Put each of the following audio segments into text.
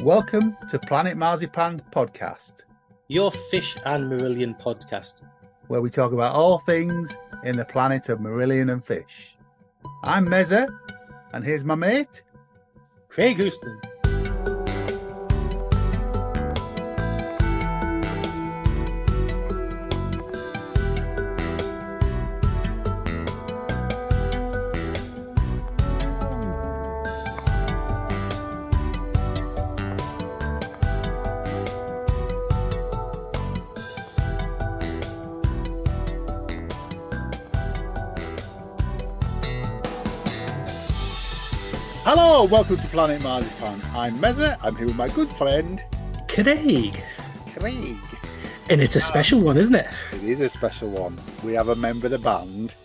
Welcome to Planet Marzipan podcast, your fish and Marillion podcast, where we talk about all things in the planet of Marillion and fish. I'm Mezza, and here's my mate, Craig Houston. Hello, welcome to Planet Marzipan. I'm Mezza. I'm here with my good friend, Craig. And it's a special one, isn't it? It is a special one. We have a member of the band.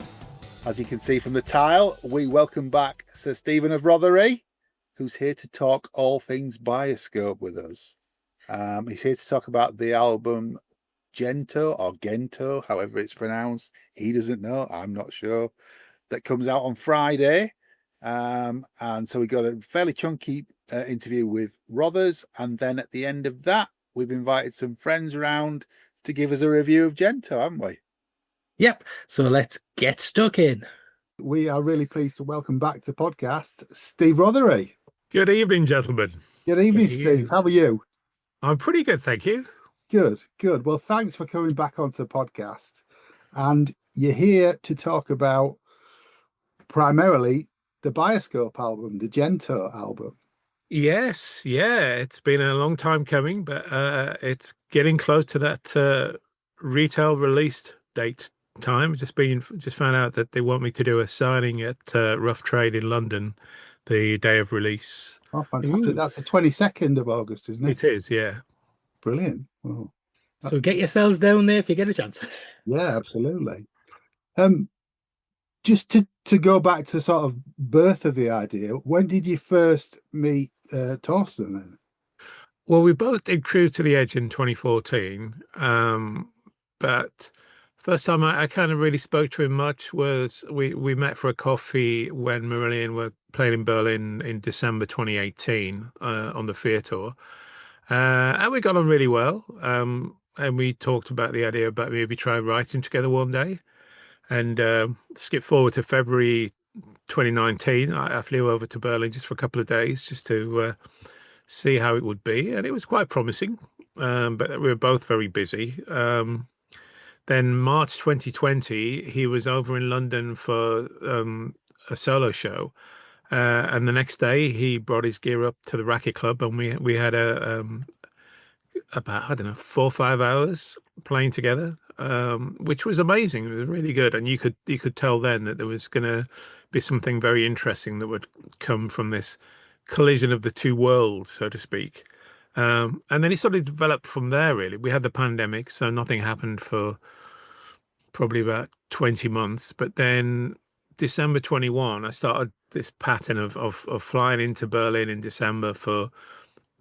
As you can see from the tile, we welcome back Sir Stephen of Rothery, who's here to talk all things Bioscope with us. He's here to talk about the album Gentō or Gentō, however it's pronounced. He doesn't know, I'm not sure. That comes out on Friday. And so we got a fairly chunky interview with Rothers, and then at the end of that we've invited some friends around to give us a review of Gentō, haven't we? Yep, so let's get stuck in. We are really pleased to welcome back to the podcast Steve Rothery. Good evening, gentlemen. Good evening, Steve. How are you? I'm pretty good, thank you. Good. Well, thanks for coming back onto the podcast, and you're here to talk about primarily the Bioscope album, the Gentō album. Yes, it's been a long time coming, but it's getting close to that retail release date time. Just found out that they want me to do a signing at Rough Trade in London the day of release. Oh, fantastic. Ooh. That's the 22nd of August, isn't it? It is, yeah. Brilliant. Well, so get yourselves down there if you get a chance. Yeah, absolutely. Just to go back to the sort of birth of the idea, when did you first meet Torsten then? Well, we both did Cruise to the Edge in 2014, but first time I kind of really spoke to him much was we met for a coffee when Marillion were playing in Berlin in December 2018 on the Fear Tour, and we got on really well, and we talked about the idea about maybe try writing together one day. And skip forward to February 2019, I flew over to Berlin just for a couple of days just to see how it would be. And it was quite promising, but we were both very busy. Then March 2020, he was over in London for a solo show. And the next day, he brought his gear up to the Racket Club, and we had about, 4 or 5 hours playing together. Which was amazing. It was really good, and you could tell then that there was going to be something very interesting that would come from this collision of the two worlds, so to speak. And then it sort of developed from there. Really, we had the pandemic, so nothing happened for probably about 20 months. But then December 21, I started this pattern of flying into Berlin in December for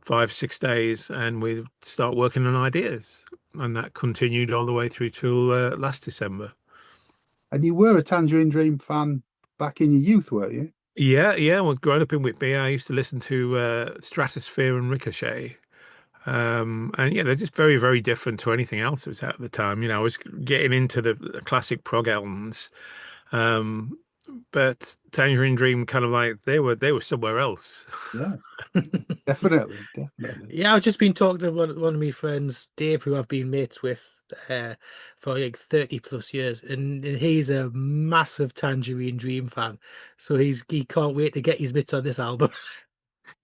5-6 days, and we start working on ideas. And that continued all the way through till last December. And you were a Tangerine Dream fan back in your youth, weren't you? Yeah. Well, growing up in Whitby, I used to listen to Stratosphere and Ricochet. And yeah, they're just very, very different to anything else that was out at the time. You know, I was getting into the classic prog albums. But Tangerine Dream kind of like they were somewhere else. Yeah, definitely. Yeah, I've just been talking to one of my friends, Dave, who I've been mates with for like 30 plus years, and he's a massive Tangerine Dream fan. So he can't wait to get his mitts on this album.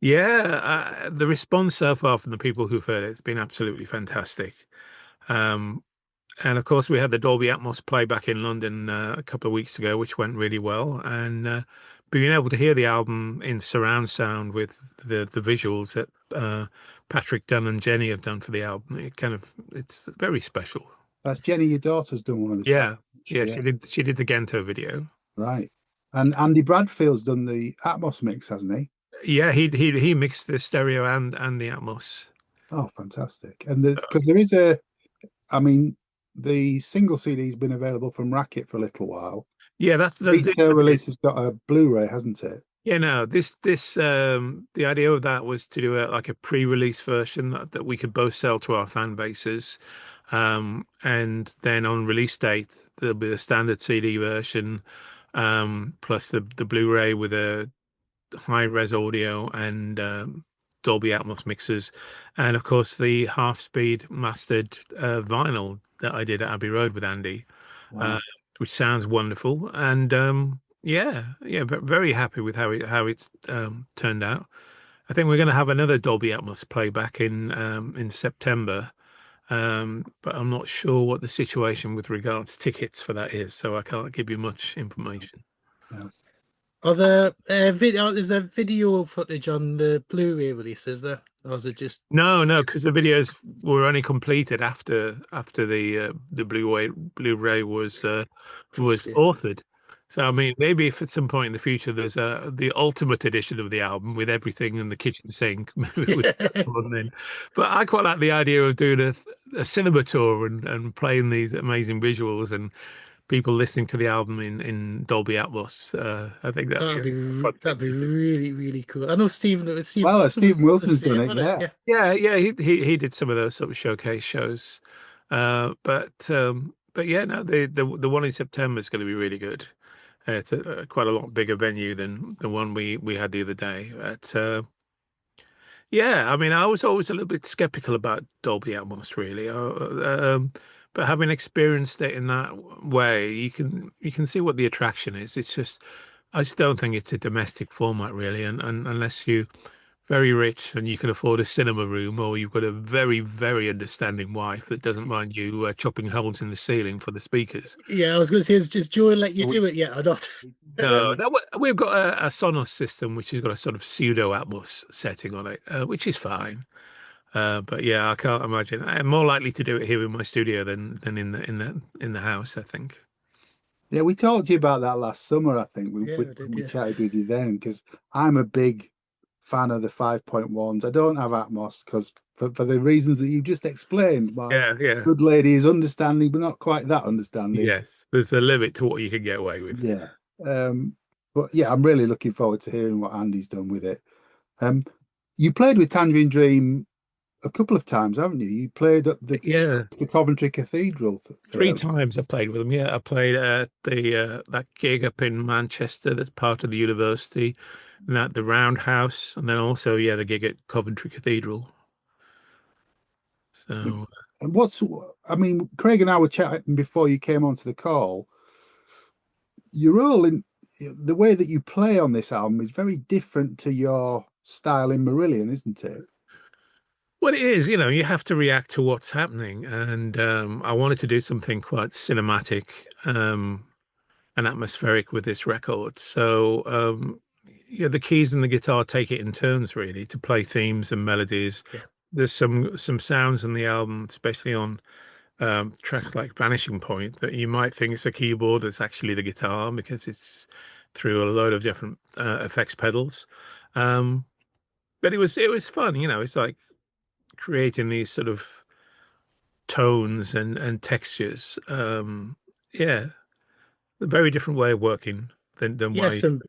Yeah, the response so far from the people who've heard it's been absolutely fantastic. And of course, we had the Dolby Atmos playback in London a couple of weeks ago, which went really well. And being able to hear the album in surround sound with the visuals that Patrick Dunn and Jenny have done for the album, it's very special. That's Jenny, your daughter's done one of the tracks. Yeah. She did the Gentō video. Right. And Andy Bradfield's done the Atmos mix, hasn't he? Yeah, he mixed the stereo and the Atmos. Oh, fantastic! And because there is the single CD's been available from Racket for a little while. Yeah, that's the release has got a Blu-ray, hasn't it? Yeah, no, the idea of that was to do like a pre-release version that we could both sell to our fan bases. And then on release date, there'll be the standard CD version, plus the Blu-ray with a high-res audio and Dolby Atmos mixers, and of course the half-speed mastered vinyl that I did at Abbey Road with Andy, Wow. which sounds wonderful. And yeah, very happy with how it's turned out. I think we're going to have another Dolby Atmos playback in September. But I'm not sure what the situation with regards to tickets for that is, so I can't give you much information. Yeah. Are there is there video footage on the Blu-ray release, is there? Or is it just No, because the videos were only completed after the Blu-ray was Yeah. authored. So I mean, maybe if at some point in the future there's the ultimate edition of the album with everything in the kitchen sink, maybe we put that one in. But I quite like the idea of doing a cinema tour and playing these amazing visuals and people listening to the album in Dolby Atmos. I think that'd be a fun thing that'd be to do. really, really cool. I know Stephen Well, Wilson Stephen was the Wilson's done same, it, wasn't yeah. it? Yeah, he did some of those sort of showcase shows. But yeah, no, the one in September is going to be really good. It's quite a lot bigger venue than the one we had the other day. But yeah, I mean, I was always a little bit skeptical about Dolby Atmos, really. But having experienced it in that way, you can see what the attraction is. It's just I just don't think it's a domestic format, really, and unless you very rich and you can afford a cinema room, or you've got a very, very understanding wife that doesn't mind you chopping holes in the ceiling for the speakers. Yeah, I was going to say, is just Joy let you do it yet or not? No, we've got a Sonos system which has got a sort of pseudo Atmos setting on it, which is fine. But yeah, I can't imagine. I'm more likely to do it here in my studio than in the house, I think. Yeah, we talked to you about that last summer, I think. Yeah, I did, We yeah. chatted with you then because I'm a big fan of the 5.1s. I don't have Atmos because for the reasons that you just explained. My Yeah. good lady is understanding, but not quite that understanding. Yes, there's a limit to what you can get away with. Yeah. But yeah, I'm really looking forward to hearing what Andy's done with it. You played with Tangerine Dream a couple of times, haven't you? You played at Yeah, the Coventry Cathedral. 3 times I played with them. Yeah, I played at the that gig up in Manchester that's part of the university, and at the Roundhouse, and then also the gig at Coventry Cathedral. So And I mean, Craig and I were chatting before you came onto the call. You're all in the way that you play on this album is very different to your style in Marillion, isn't it? well, it is, you have to react to what's happening, and I wanted to do something quite cinematic and atmospheric with this record. So the keys and the guitar take it in turns really to play themes and melodies. Yeah. There's some sounds in the album, especially on tracks like Vanishing Point, that you might think it's a keyboard. It's actually the guitar because it's through a load of different effects pedals. But it was fun, It's like creating these sort of tones and textures. Yeah, a very different way of working than Yeah, what I.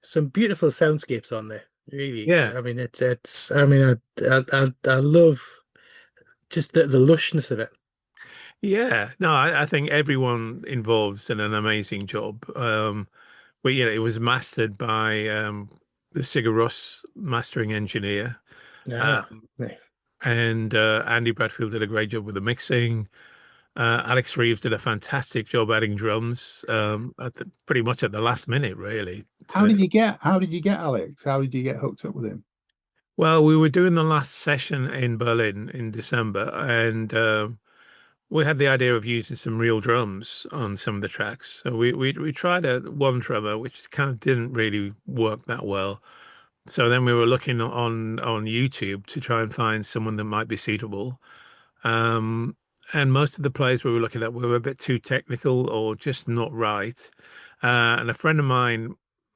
some beautiful soundscapes on there. Really, Yeah, I mean, it's. I mean, I love just the lushness of it. yeah. No, I think everyone involved's done an amazing job. But it was mastered by the Sigur Rós mastering engineer. Ah, Um, yeah. and Andy Bradfield did a great job with the mixing. Alex Reeves did a fantastic job adding drums pretty much at the last minute, really. How did you get Alex? How did you get hooked up with him? Well, we were doing the last session in Berlin in December, and we had the idea of using some real drums on some of the tracks. So we tried one drummer, which kind of didn't really work that well. So then we were looking on YouTube to try and find someone that might be suitable. And most of the players we were looking at were a bit too technical or just not right. And a friend of mine,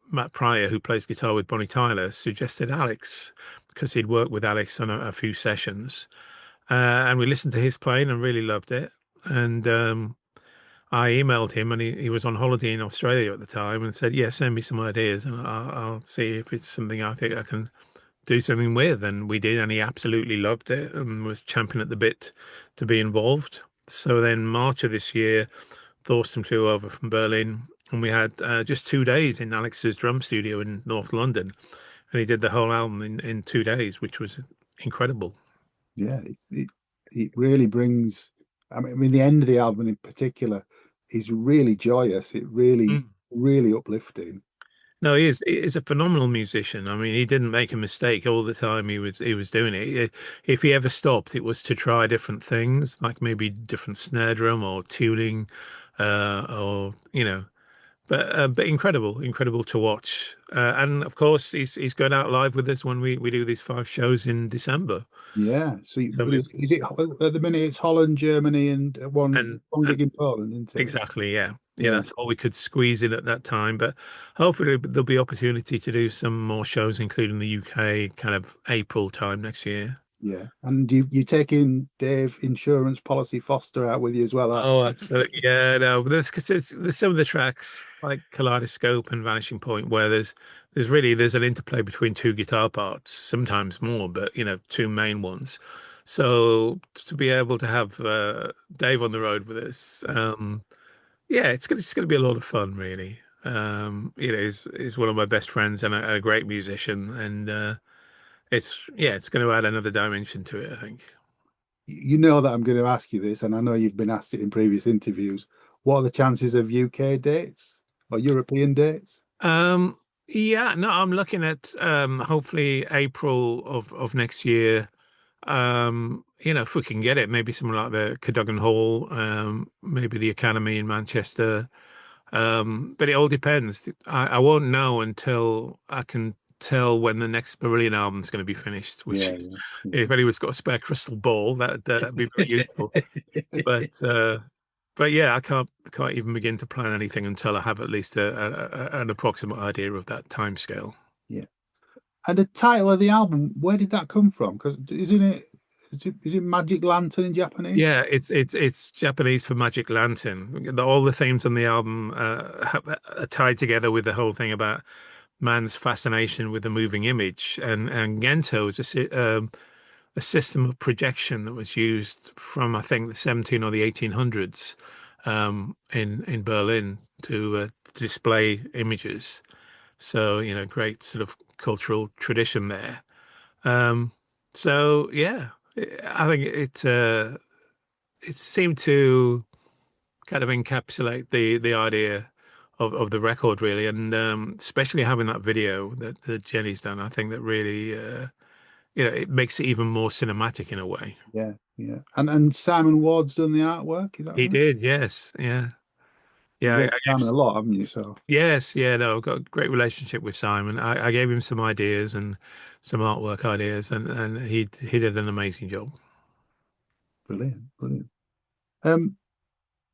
Matt Pryor, who plays guitar with Bonnie Tyler, suggested Alex because he'd worked with Alex on a few sessions. And we listened to his playing and really loved it. And I emailed him, and he was on holiday in Australia at the time, and said, "Yeah, send me some ideas, and I'll see if it's something I think I can do something with." And we did, and he absolutely loved it and was champing at the bit to be involved. So then March of this year, Thorsten flew over from Berlin, and we had just 2 days in Alex's drum studio in North London, and he did the whole album in 2 days, which was incredible. Yeah, it really brings. I mean, the end of the album in particular is really joyous. It really uplifting. No, he is a phenomenal musician. I mean, he didn't make a mistake all the time he was doing it. If he ever stopped, it was to try different things, like maybe different snare drum or tuning, or but incredible to watch. And of course, he's going out live with us when we do these 5 shows in December. Yeah. So, So is it at the minute? It's Holland, Germany, and one and gig in Poland, isn't it? exactly, yeah. Yeah. That's all we could squeeze in at that time. But hopefully there'll be opportunity to do some more shows, including the UK, kind of April time next year. Yeah. And you taking Dave Insurance Policy Foster out with you as well? Oh, absolutely. Yeah, no, but there's some of the tracks like Kaleidoscope and Vanishing Point where there's an interplay between two guitar parts, sometimes more, but two main ones. So to be able to have Dave on the road with us, yeah, it's gonna be a lot of fun, really. He's one of my best friends and a great musician, and it's going to add another dimension to it, I think. You know that I'm going to ask you this, and I know you've been asked it in previous interviews. What are the chances of UK dates or European dates? Yeah, no, I'm looking at hopefully April of next year. If we can get it, maybe somewhere like the Cadogan Hall, maybe the Academy in Manchester. But it all depends. I won't know until I can tell when the next Marillion album is going to be finished. Which, if anyone's got a spare crystal ball, that'd be very useful. But yeah, I can't even begin to plan anything until I have at least an approximate idea of that time scale. Yeah. And the title of the album, where did that come from? Because is it Magic Lantern in Japanese? Yeah, it's Japanese for Magic Lantern. All the themes on the album are tied together with the whole thing about man's fascination with the moving image, and Gentō is a system of projection that was used from, I think, the 17 or the 1800s in Berlin to display images. So great sort of cultural tradition there. So yeah, I think it seemed to kind of encapsulate the idea of the record, really, and especially having that video that Jenny's done. I think that really it makes it even more cinematic in a way. Yeah. And Simon Ward's done the artwork, is that He right? did, yes. Yeah. You've Simon a lot, haven't you? So yes, yeah, no, I've got a great relationship with Simon. I gave him some ideas and some artwork ideas, and he did an amazing job. Brilliant.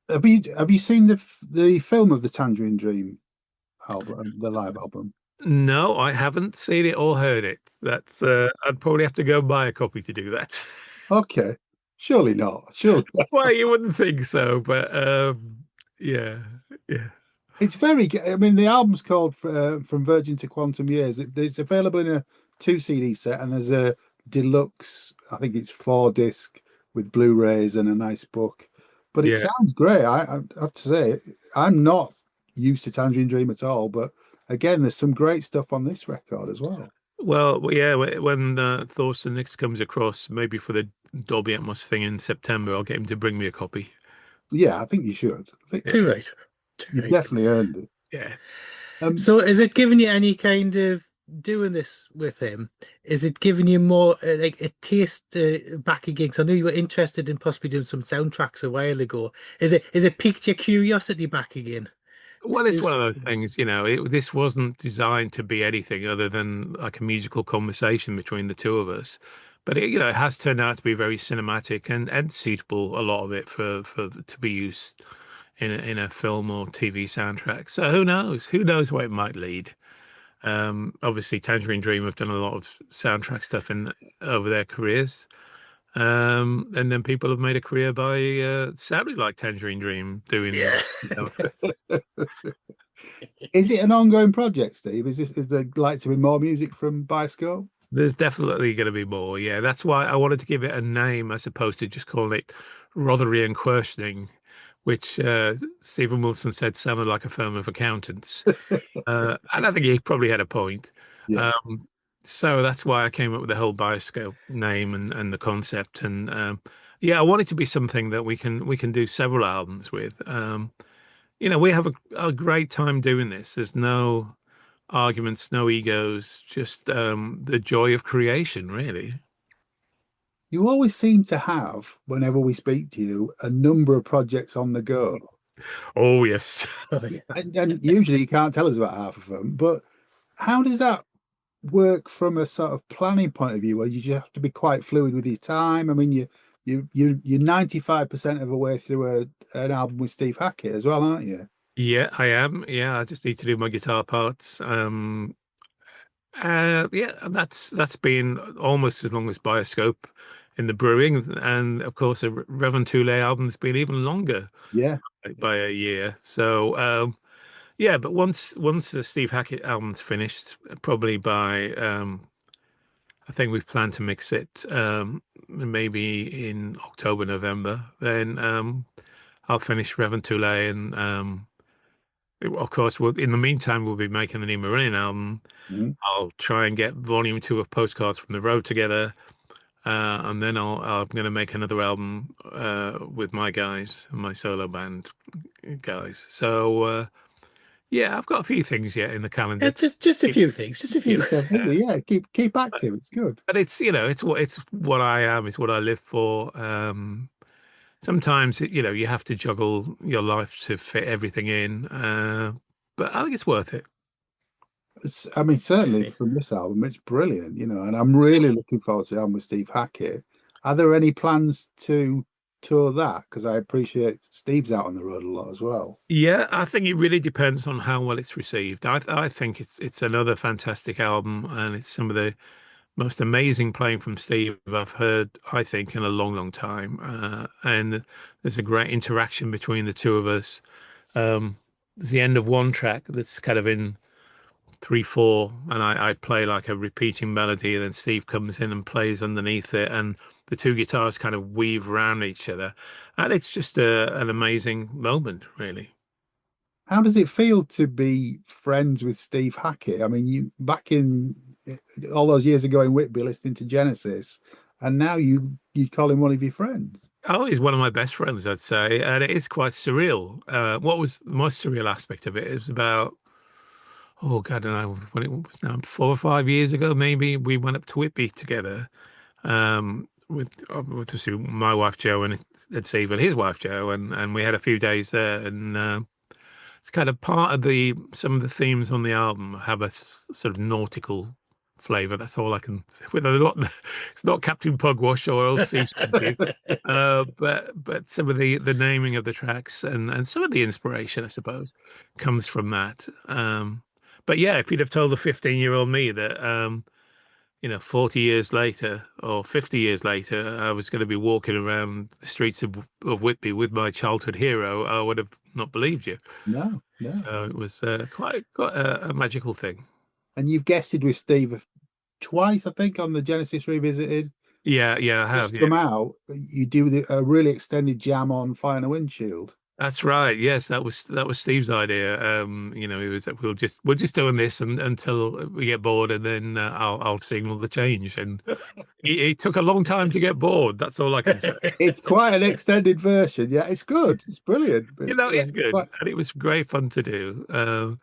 Have you seen the film of the Tangerine Dream album, the live album? No, I haven't seen it or heard it. That's I'd probably have to go buy a copy to do that. Okay, surely not. Surely. Well, you wouldn't think so, but yeah. It's very. I mean, the album's called From Virgin to Quantum Years. It's available in a 2 CD set, and there's a deluxe. I think it's 4-disc with Blu-rays and a nice book. But it sounds great. I have to say, I'm not used to Tangerine Dream at all. But again, there's some great stuff on this record as well. Well, yeah. When Thorsten next comes across, maybe for the Dolby Atmos thing in September, I'll get him to bring me a copy. Yeah, I think you should. Too right. You've definitely earned it. Yeah. So, is it giving you any kind of doing this with him? Is it giving you more like a taste back again? Because I know you were interested in possibly doing some soundtracks a while ago. Is it piqued your curiosity back again? Well, it's one of those things, this wasn't designed to be anything other than like a musical conversation between the two of us. But it has turned out to be very cinematic and suitable, a lot of it for to be used in a film or TV soundtrack. So who knows? Who knows where it might lead? Obviously, Tangerine Dream have done a lot of soundtrack stuff over their careers. And then people have made a career by sounding like Tangerine Dream doing. Yeah. Is it an ongoing project, Steve? Is there like to be more music from Bioscope? There's definitely going to be more. Yeah, that's why I wanted to give it a name as opposed to just calling it Rothery and Questioning, which Stephen Wilson said sounded like a firm of accountants. And I think he probably had a point. Yeah. So that's why I came up with the whole Bioscope name and the concept. And yeah, I want it to be something that we can do several albums with. We have a great time doing this. There's no arguments, no egos, just the joy of creation, really. You always seem to have, whenever we speak to you, a number of projects on the go. Oh, yes. And usually you can't tell us about half of them, but how does that work from a sort of planning point of view, where you just have to be quite fluid with your time? I mean, you're 95% of the way through an album with Steve Hackett as well, aren't you? Yeah, I am. Yeah, I just need to do my guitar parts. Yeah, and that's been almost as long as Bioscope in the brewing, and of course, a Revontulet album's been even longer. Yeah, by a year. So yeah, but once the Steve Hackett album's finished, probably by I think we've planned to mix it maybe in October, November. Then I'll finish Revontulet, and of course, in the meantime, we'll be making the new Marillion album. I'll try and get volume 2 of Postcards from the Road together. And then I'm going to make another album with my guys, my solo band guys. So yeah, I've got a few things yet in the calendar. Just a few things, just a few. Yeah, keep active. It's good. But it's what I am. It's what I live for. Sometimes you have to juggle your life to fit everything in. But I think it's worth it. I mean, certainly from this album, it's brilliant, and I'm really looking forward to the album with Steve Hackett. Are there any plans to tour that? Because I appreciate Steve's out on the road a lot as well. Yeah, I think it really depends on how well it's received. I think it's another fantastic album, and it's some of the most amazing playing from Steve I've heard, I think, in a long, long time. And there's a great interaction between the two of us. There's the end of one track that's kind of in 3/4, and I play like a repeating melody, and then Steve comes in and plays underneath it, and the two guitars kind of weave around each other, and it's just an amazing moment, really. How does it feel to be friends with Steve Hackett? I mean, you back in all those years ago in Whitby listening to Genesis, and now you call him one of your friends. Oh, he's one of my best friends, I'd say, and it is quite surreal. What was the most surreal aspect of it? It was about, oh God, I don't know when it was now, 4 or 5 years ago, maybe. We went up to Whitby together with obviously my wife Jo and Steve and his wife Jo, and we had a few days there, and it's kind of part of some of the themes on the album have a sort of nautical flavor. That's all I can say. It's not Captain Pugwash or Old Sea Shanties, but some of the naming of the tracks and some of the inspiration, I suppose, comes from that. But yeah, if you'd have told the 15-year-old me that 40 years later or 50 years later, I was going to be walking around the streets of Whitby with my childhood hero, I would have not believed you. No. So it was quite a magical thing. And you've guested with Steve twice, I think, on the Genesis Revisited. Yeah, I have. Come out, you do a really extended jam on Fire in a Windshield. That's right. Yes, that was Steve's idea. He was, we're just doing this until we get bored, and then I'll signal the change. And he took a long time to get bored. That's all I can say. It's quite an extended version. Yeah, it's good. It's brilliant. It's good, and it was great fun to do.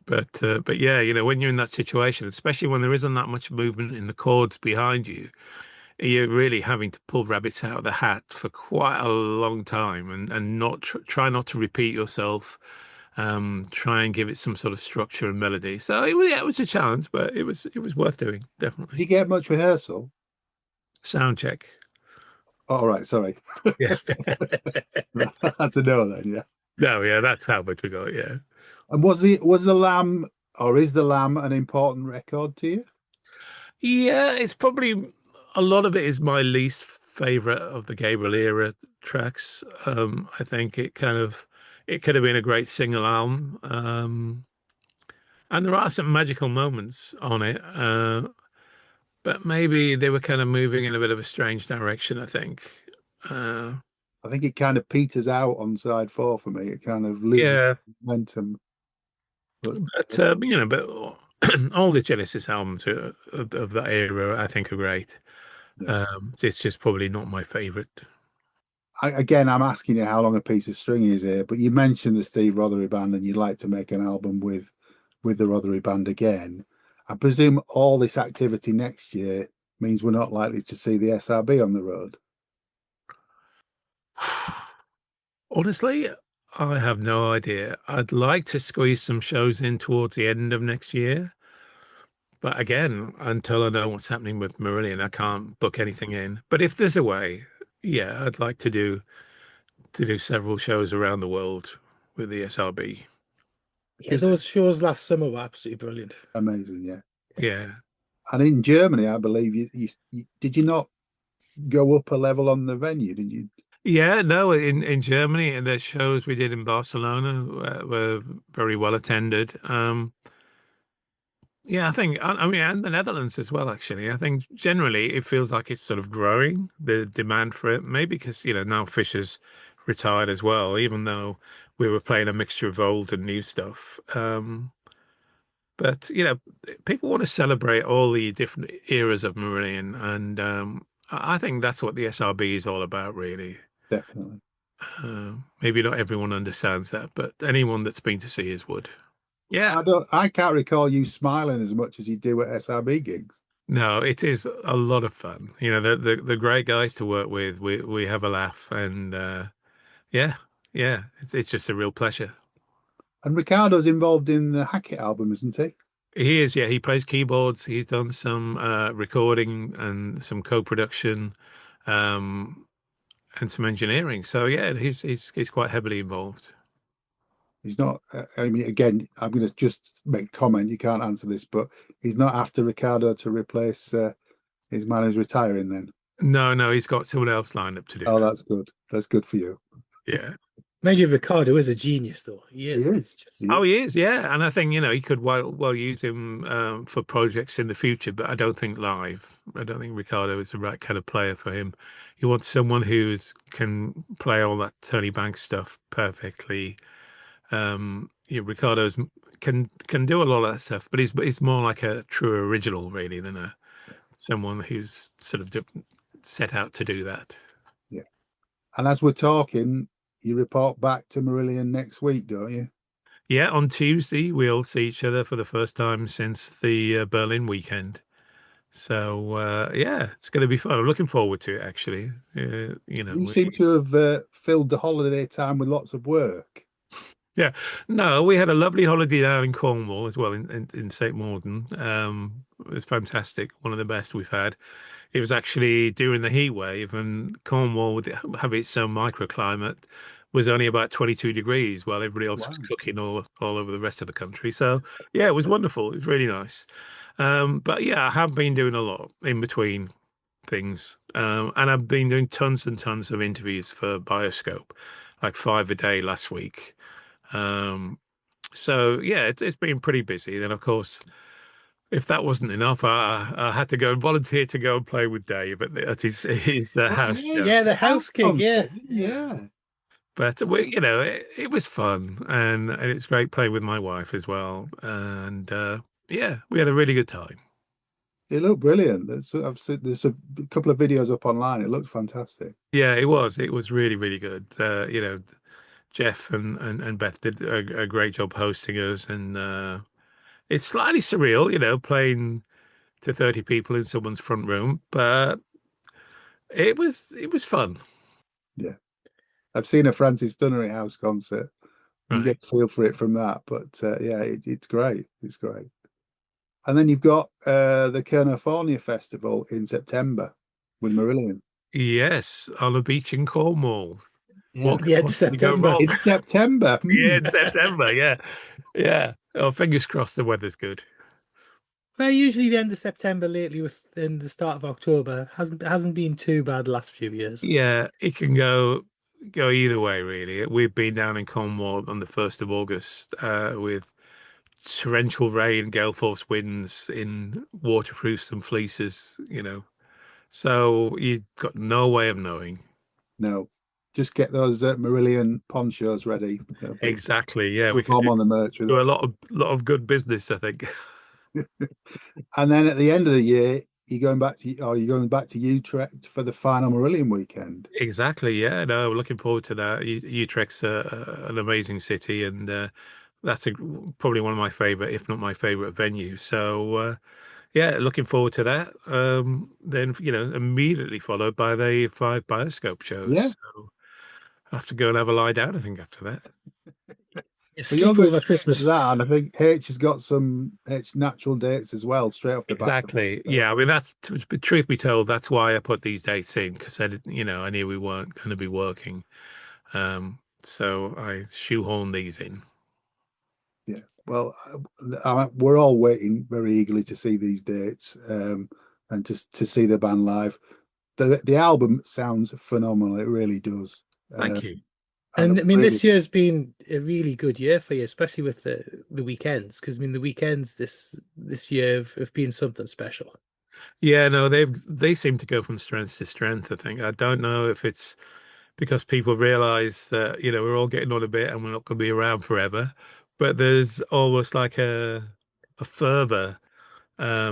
But yeah, when you're in that situation, especially when there isn't that much movement in the chords behind you, you're really having to pull rabbits out of the hat for quite a long time, and not try not to repeat yourself. Try and give it some sort of structure and melody. So it was a challenge, but it was worth doing, definitely. Did you get much rehearsal? Sound check. All right, sorry. Yeah, I had to know then. Yeah. No, yeah, that's how much we got. Yeah. And was the Lamb, or is the Lamb, an important record to you? Yeah, it's probably a lot of it is my least favorite of the Gabriel era tracks. I think it could have been a great single album. And there are some magical moments on it. But maybe they were kind of moving in a bit of a strange direction, I think. I think it kind of peters out on side 4 for me. It kind of loses Yeah, momentum. But but all the Genesis albums of that era, I think, are great. yeah. It's just probably not my favorite. Again, I'm asking you how long a piece of string is here, but you mentioned the Steve Rothery band and you'd like to make an album with the Rothery band again. I presume all this activity next year means we're not likely to see the SRB on the road. Honestly, I have no idea. I'd like to squeeze some shows in towards the end of next year. But again, until I know what's happening with Marillion, I can't book anything in. But if there's a way, yeah, I'd like to do several shows around the world with the SRB. Yeah, those shows last summer were absolutely brilliant. Amazing, yeah. Yeah. And in Germany, I believe you did you not go up a level on the venue? Did you? Yeah, no, in Germany and the shows we did in Barcelona were very well attended. Yeah, I think, I mean, and the Netherlands as well, actually. I think generally it feels like it's sort of growing, the demand for it. Maybe because, now Fisher's retired as well, even though we were playing a mixture of old and new stuff. But, people want to celebrate all the different eras of Marillion. And I think that's what the SRB is all about, really. Definitely. Maybe not everyone understands that, but anyone that's been to see us would. Yeah. I can't recall you smiling as much as you do at SRB gigs. No, it is a lot of fun. The great guys to work with. We have a laugh, and yeah, it's just a real pleasure. And Ricardo's involved in the Hackett album, isn't he? He is, yeah. He plays keyboards. He's done some recording and some co-production, and some engineering. So yeah, he's quite heavily involved. He's not. I mean, again, I'm going to just make a comment. You can't answer this, but he's not after Ricardo to replace his man who's retiring. Then no, he's got someone else lined up to do. Oh, that's good. That's good for you. Yeah. Mind you, Ricardo is a genius, though. He is. He is. Just... Oh, he is. Yeah, and I think he could well use him for projects in the future, but I don't think live. I don't think Ricardo is the right kind of player for him. You want someone who can play all that Tony Banks stuff perfectly. Ricardo's can do a lot of that stuff, but he's more like a true original, really, than someone who's sort of set out to do that. Yeah. And as we're talking, you report back to Marillion next week, don't you? Yeah, on Tuesday we'll see each other for the first time since the Berlin weekend. So yeah, it's going to be fun. I'm looking forward to it, actually. You seem to have filled the holiday time with lots of work. Yeah, no, we had a lovely holiday down in Cornwall as well, in St. Morden. It was fantastic, one of the best we've had. It was actually during the heat wave, and Cornwall would have its own microclimate, was only about 22 degrees, while everybody else was cooking all over the rest of the country. So yeah, it was wonderful. It was really nice. But yeah, I have been doing a lot in between things, and I've been doing tons and tons of interviews for Bioscope, like 5 a day last week. So yeah, it's been pretty busy. Then of course, if that wasn't enough, I had to go and volunteer to go and play with Dave at his house. Yeah, the house gig. Yeah. But it was fun, and it's great playing with my wife as well. And yeah, we had a really good time. It looked brilliant. There's a couple of videos up online. It looked fantastic. Yeah, it was. It was really, really good. Jeff and Beth did a great job hosting us, and it's slightly surreal, playing to 30 people in someone's front room, but it was fun. Yeah, I've seen a Francis Dunnery House concert. You get a feel for it from that, but yeah, it's great. It's great. And then you've got the California Festival in September with Marillion. Yes, on a beach in Cornwall. Yeah, September. In September. Yeah, in September. Yeah. Oh, fingers crossed the weather's good. Well, usually the end of September lately, within the start of October, hasn't been too bad the last few years. Yeah, it can go either way, really. We've been down in Cornwall on the 1st of August with torrential rain, gale force winds in waterproofs and fleeces, So you've got no way of knowing. No, just get those Marillion ponchos ready. Exactly. Yeah, We'll we could bomb on the merch with do a it. lot of good business, I think. And then at the end of the year, you're going back to Utrecht for the final Marillion weekend. Exactly. Yeah. No, we're looking forward to that. Utrecht's an amazing city, and that's probably one of my favorite, if not my favorite venue. So, yeah, looking forward to that. Then, immediately followed by the 5 Bioscope shows. Yeah. So I'll have to go and have a lie down, I think, after that. So you're Sleep going over straight to Christmas. that, and I think H has got some H natural dates as well, straight off the back. Exactly. Yeah. I mean, truth be told, that's why I put these dates in, because I knew we weren't going to be working. So I shoehorned these in. Yeah. Well, we're all waiting very eagerly to see these dates, and just to see the band live. The album sounds phenomenal. It really does. Thank you. And I mean, really, this year's been a really good year for you, especially with the weekends. Because I mean, the weekends this year have been something special. Yeah, no, they seem to go from strength to strength, I think. I don't know if it's because people realize that, we're all getting on a bit and we're not going to be around forever, but there's almost like a fervor. I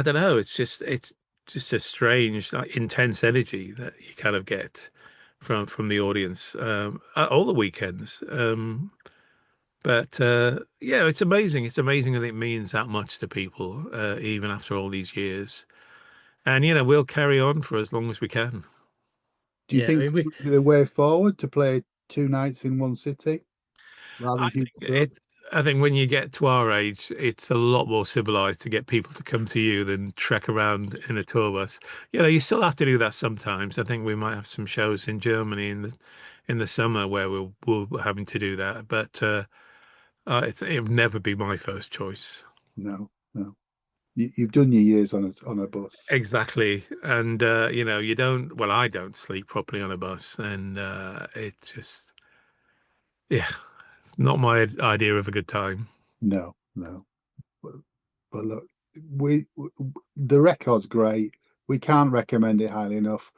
don't know, it's just a strange, like, intense energy that you kind of get from the audience at all the weekends. But yeah, it's amazing. It's amazing that it means that much to people, even after all these years. And we'll carry on for as long as we can. do you think the way forward to play 2 nights in one city rather I than think I think when you get to our age, it's a lot more civilized to get people to come to you than trek around in a tour bus. You still have to do that sometimes. I think we might have some shows in Germany in the summer where we're having to do that, but it'll never be my first choice. No. You've done your years on a bus. Exactly. And you don't, well, I don't sleep properly on a bus, and it just, yeah, it's not my idea of a good time. No. But look, the record's great. We can't recommend it highly enough.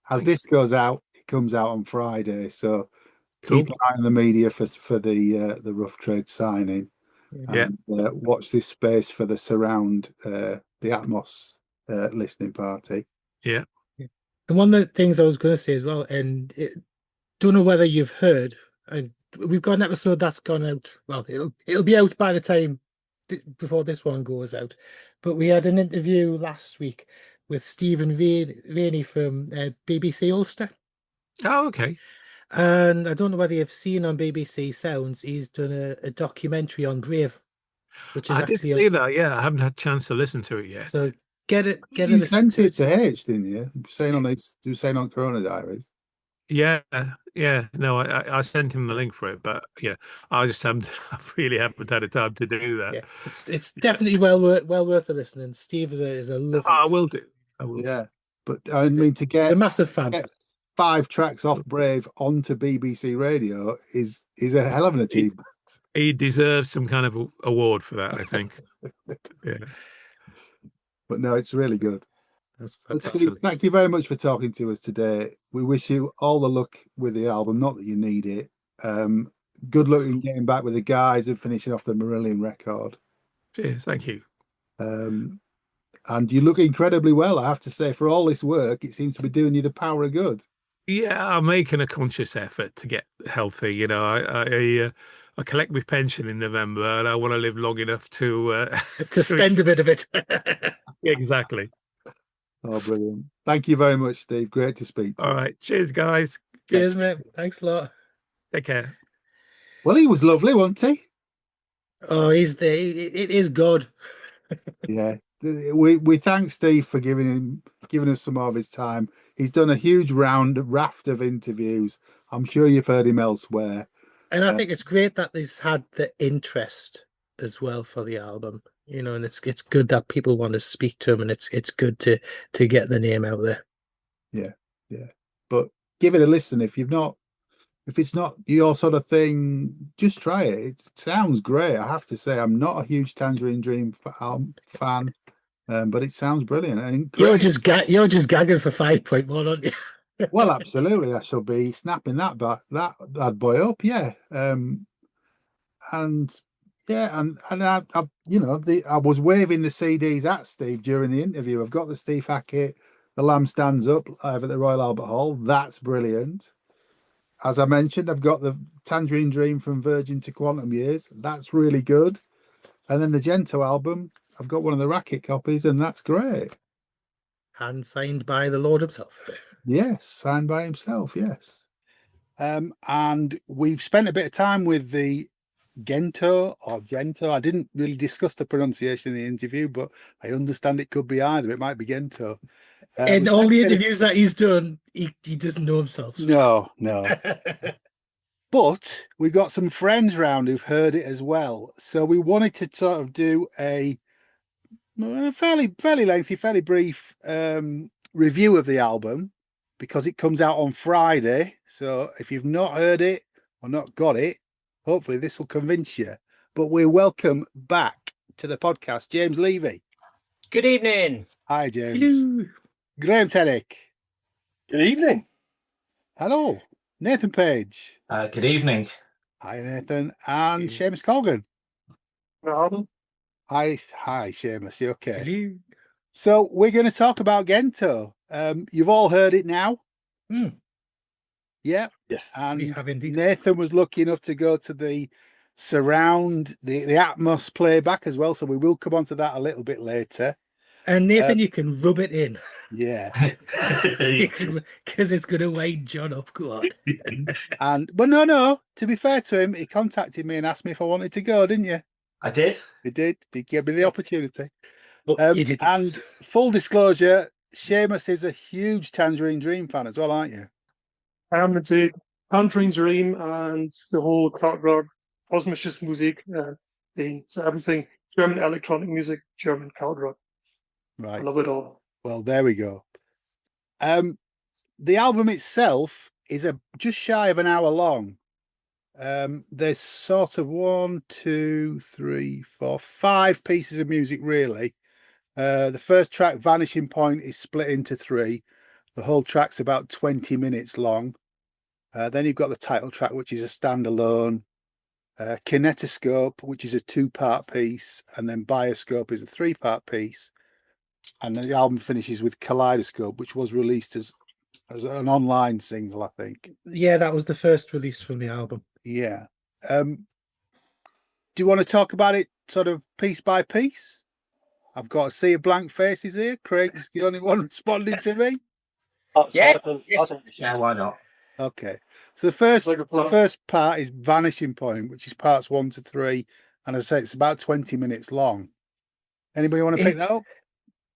As this goes out, it comes out on Friday, so Cool. keep an eye on the media for the rough trade signing. Yeah. And watch this space for the surround, the Atmos listening party. Yeah. And one of the things I was going to say as well, and don't know whether you've heard, and we've got an episode that's gone out. Well, it'll be out by the time before this one goes out. But we had an interview last week with Stephen Rainey from BBC Ulster. Oh, okay. And I don't know whether you've seen on BBC Sounds, he's done a documentary on Brave, which is I did see that. Yeah, I haven't had a chance to listen to it yet. So You sent it to H, didn't you? Saying on Corona Diaries. Yeah. No, I sent him the link for it, but yeah, I really haven't had a time to do that. Yeah, it's definitely well worth a listen. And Steve is a lovely. I will do. Yeah, but I mean, to get a massive fan. 5 tracks off Brave onto BBC Radio is a hell of an achievement. He deserves some kind of award for that, I think. Yeah. But no, it's really good. Steve, thank you very much for talking to us today. We wish you all the luck with the album. Not that you need it. Good luck in getting back with the guys and finishing off the Marillion record. Cheers, thank you. And you look incredibly well, I have to say. For all this work, it seems to be doing you the power of good. Yeah, I'm making a conscious effort to get healthy. I collect my pension in November, and I want to live long enough to spend a bit of it. Exactly. Oh, brilliant. Thank you very much, Steve. Great to speak to you. All right. Cheers, guys. Cheers, mate. Thanks a lot. Take care. Well, he was lovely, wasn't he? Oh, he's there. It is good. Yeah. We thank Steve for giving us some more of his time. He's done a huge raft of interviews. I'm sure you've heard him elsewhere. And I think it's great that he's had the interest as well for the album. You know, and it's good that people want to speak to him, and it's good to get the name out there. Yeah. But give it a listen if it's not your sort of thing. Just try it. It sounds great. I have to say, I'm not a huge Tangerine Dream fan, but it sounds brilliant. And You're great. just gagging for 5.1, aren't you? Well, absolutely. I shall be snapping that bad boy up. Yeah. And yeah, and I I was waving the CDs at Steve during the interview. I've got the Steve Hackett, The Lamb Stands Up over at the Royal Albert Hall. That's brilliant. As I mentioned, I've got the Tangerine Dream from Virgin to Quantum Years. That's really good. And then the Gentō album, I've got one of the Racket copies, and that's great. And signed by the Lord himself. Yes, signed by himself, yes. And we've spent a bit of time with the Gentō or Gentō. I didn't really discuss the pronunciation in the interview, but I understand it could be either. It might be Gentō. In all the interviews that he's done, he doesn't know himself. So. No. But we've got some friends round who've heard it as well. So we wanted to sort of do a fairly lengthy, fairly brief review of the album, because it comes out on Friday. So if you've not heard it or not got it, hopefully this will convince you. But we welcome back to the podcast James Levey. Good evening. Hi, James. Hello. Grae Tennick. Good evening. Hello. Nathan Page. Good evening. Hi, Nathan. And Seamus Colgan. Pardon? Hi, Seamus. You okay? Hello. So we're going to talk about Gentō. You've all heard it now. Yeah. Yes. And We have indeed. Nathan was lucky enough to go to the surround, the Atmos playback as well. So we will come on to that a little bit later. And Nathan, you can rub it in. Yeah. Because it's going to wind John up. Go on. But no, to be fair to him, he contacted me and asked me if I wanted to go, didn't you? I did. He did. He gave me the opportunity. You didn't. And full disclosure, Seamus is a huge Tangerine Dream fan as well, aren't you? I am indeed. Tangerine Dream and the whole Krautrock, kosmisches Musik, so everything, German electronic music, German Krautrock. Right. I love it all. Well, there we go. The album itself is just shy of an hour long. There's sort of 1, 2, 3, 4, 5 pieces of music, really. The first track, Vanishing Point, is split into 3. The whole track's about 20 minutes long. Then you've got the title track, which is a standalone. Kinetoscope, which is a 2-part piece. And then Bioscope is a 3-part piece. And the album finishes with Kaleidoscope, which was released as an online single, I think. Yeah, that was the first release from the album. Yeah. Do you want to talk about it sort of piece by piece? I've got a sea of blank faces here. Craig's the only one responding to me. Yeah. Why not? Okay. So the first part is Vanishing Point, which is parts 1 to 3. And as I say, it's about 20 minutes long. Anybody want to pick that up?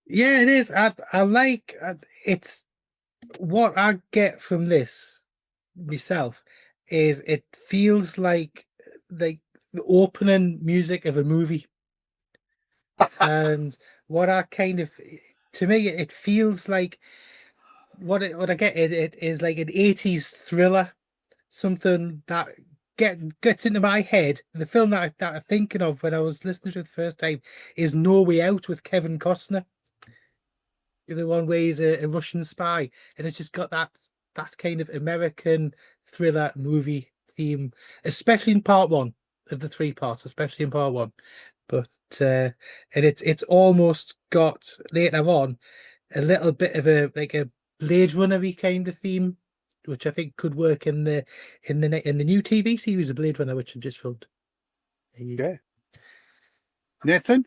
Yeah, it is. I like it's what I get from this myself is it feels like the opening music of a movie. And what I kind of, to me, it feels like what I get it is like an 80s thriller, something that gets into my head. The film that I'm thinking of when I was listening to it the first time is No Way Out with Kevin Costner. The one where he's a Russian spy, and it's just got that kind of American thriller movie theme, especially in part 1 of the 3 parts, especially in part 1. But and it's almost got later on a little bit of a Blade Runner-y kind of theme, which I think could work in the new TV series of Blade Runner, which I've just filmed. Okay. Nathan?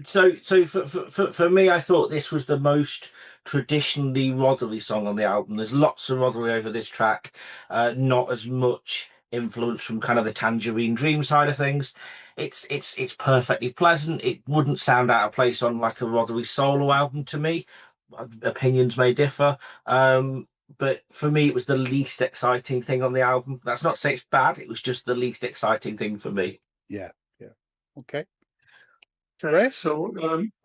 So for me, I thought this was the most traditionally Rothery song on the album. There's lots of Rothery over this track, not as much influence from kind of the Tangerine Dream side of things. It's perfectly pleasant. It wouldn't sound out of place on like a Rothery solo album to me. Opinions may differ, but for me, it was the least exciting thing on the album. That's not to say it's bad. It was just the least exciting thing for me. Yeah. Okay. Great. So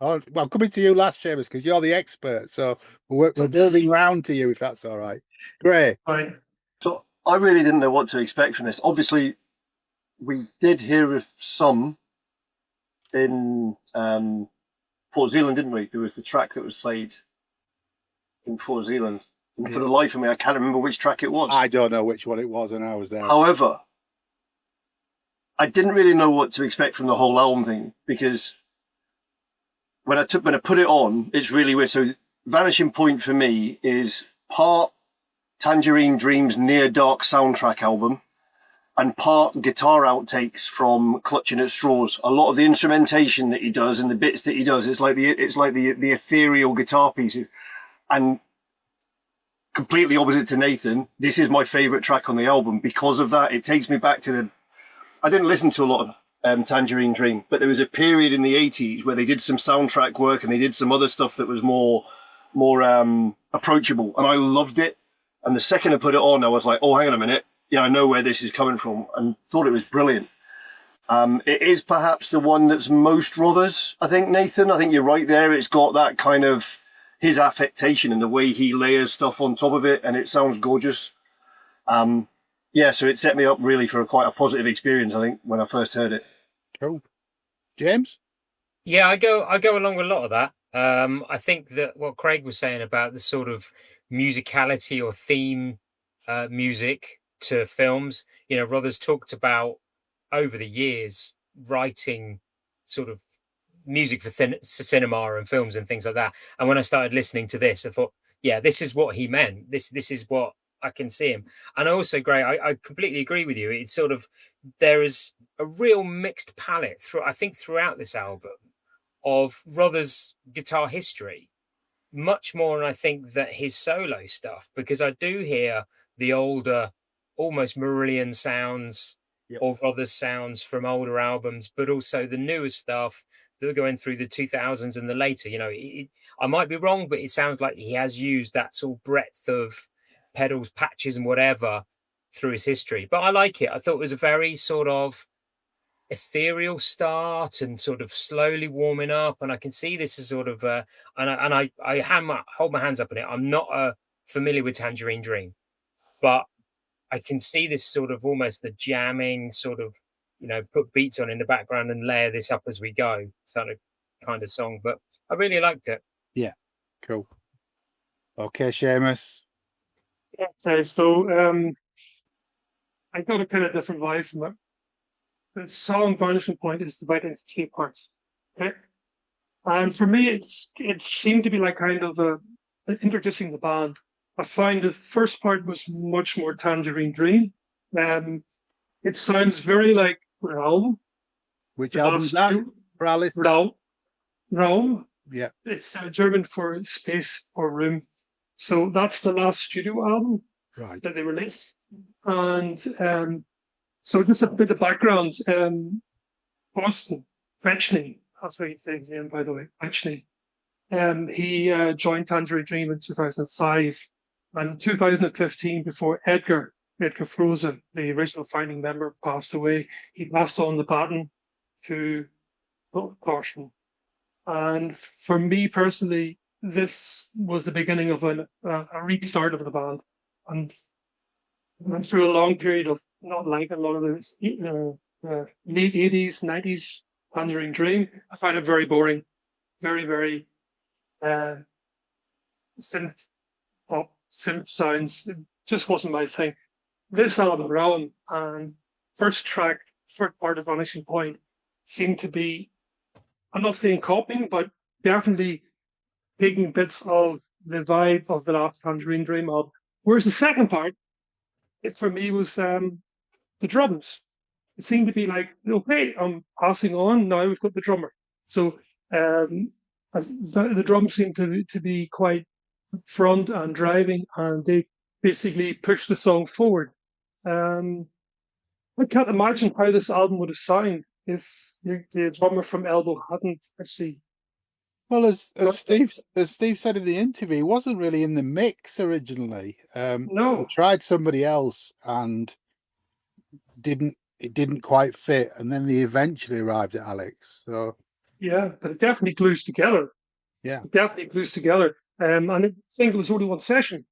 Oh, well, I'm coming to you last, Seamus, because you're the expert. So we're building round to you, if that's all right. Great. fine. So I really didn't know what to expect from this. Obviously, we did hear of some in Port Zealand, didn't we? There was the track that was played in Port Zealand. And for the life of me, I can't remember which track it was. I don't know which one it was, and I was there. However, I didn't really know what to expect from the whole album thing, because when I put it on, it's really weird. So Vanishing Point for me is part Tangerine Dream's Near Dark soundtrack album and part guitar outtakes from Clutching at Straws. A lot of the instrumentation that he does and the bits that he does, it's like the ethereal guitar pieces. And completely opposite to Nathan, this is my favorite track on the album because of that. It takes me back to I didn't listen to a lot of Tangerine Dream, but there was a period in the 80s where they did some soundtrack work and they did some other stuff that was more approachable, and I loved it. And the second I put it on, I was like, oh, hang on a minute. Yeah, I know where this is coming from, and thought it was brilliant. It is perhaps the one that's most Rothers, I think, Nathan. I think you're right there. It's got that kind of his affectation and the way he layers stuff on top of it, and it sounds gorgeous. Yeah, so it set me up really for quite a positive experience, I think, when I first heard it. Cool. James? Yeah, I go along with a lot of that. I think that what Craig was saying about the sort of musicality or theme music to films, Rothers talked about over the years writing sort of music for cinema and films and things like that. And when I started listening to this, I thought, yeah, this is what he meant. This is what I can see him. And I also, Grae, I completely agree with you. It's sort of, there is a real mixed palette throughout this album of Rothers' guitar history, much more than I think that his solo stuff, because I do hear the older, almost Marillion sounds or Rothers sounds from older albums, but also the newer stuff that are going through the 2000s and the later. I might be wrong, but it sounds like he has used that sort of breadth of pedals, patches, and whatever through his history. But I like it. I thought it was a very sort of ethereal start and sort of slowly warming up. And I can see this as sort of, I hold my hands up in it. I'm not familiar with Tangerine Dream, but I can see this sort of almost the jamming sort of, put beats on in the background and layer this up as we go sort of kind of song. But I really liked it. Yeah, cool. Okay, Seamus. Okay, so I got a kind of different vibe from it. The song Vanishing Point is divided into 3 parts. Okay, and for me, it seemed to be like kind of introducing the band. I find the first part was much more Tangerine Dream. It sounds very like Realm. Which album is that? For our listeners? Realm. Yeah. It's German for space or room. So that's the last studio album that they released. And so just a bit of background. Boston, Fetchney, that's how you say his name, by the way, Fetchney. He joined Tangerine Dream in 2005. And in 2015, before Edgar Frozen, the original founding member, passed away, he passed on the baton to Thorsten. And for me personally, this was the beginning of a restart of the band. And went through a long period of not liking a lot of the late 80s, 90s Tangerine Dream. I find it very boring, very, very synth pop, synth sounds. It just wasn't my thing. This album, Realm, and first part of Vanishing Point, seemed to be, I'm not saying copying, but definitely taking bits of the vibe of the last Tangerine Dream album. Whereas the second part, it for me was the drums. It seemed to be like, okay, I'm passing on, now we've got the drummer. So the drums seem to be quite front and driving, and they basically push the song forward. I can't imagine how this album would have sounded if the drummer from Elbow hadn't actually. Well, as Steve said in the interview, he wasn't really in the mix originally. No, he tried somebody else and it didn't quite fit, and then they eventually arrived at Alex. So Yeah, but it definitely glues together. Yeah. It definitely glues together. And I think it was only one session.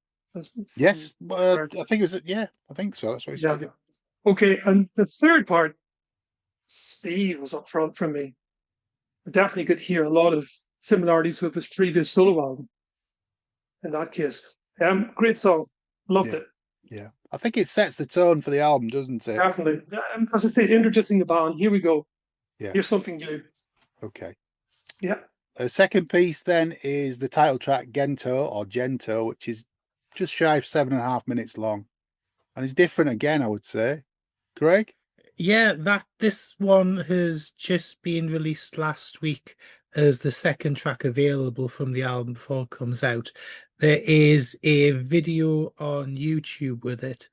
Yes, I think it was. Yeah, I think so. That's what he said. Okay, and the third part, Steve was up front from me. I definitely could hear a lot of similarities with his previous solo album. In that case, great song, loved it. Yeah, I think it sets the tone for the album, doesn't it? Definitely. As I say, introducing the band. Here we go. Yeah. Here's something new. Okay. Yeah. The second piece then is the title track Gentō, which is just shy of 7.5 minutes long, and it's different again, I would say. Greg? Yeah, this one has just been released last week as the second track available from the album before it comes out. There is a video on YouTube with it,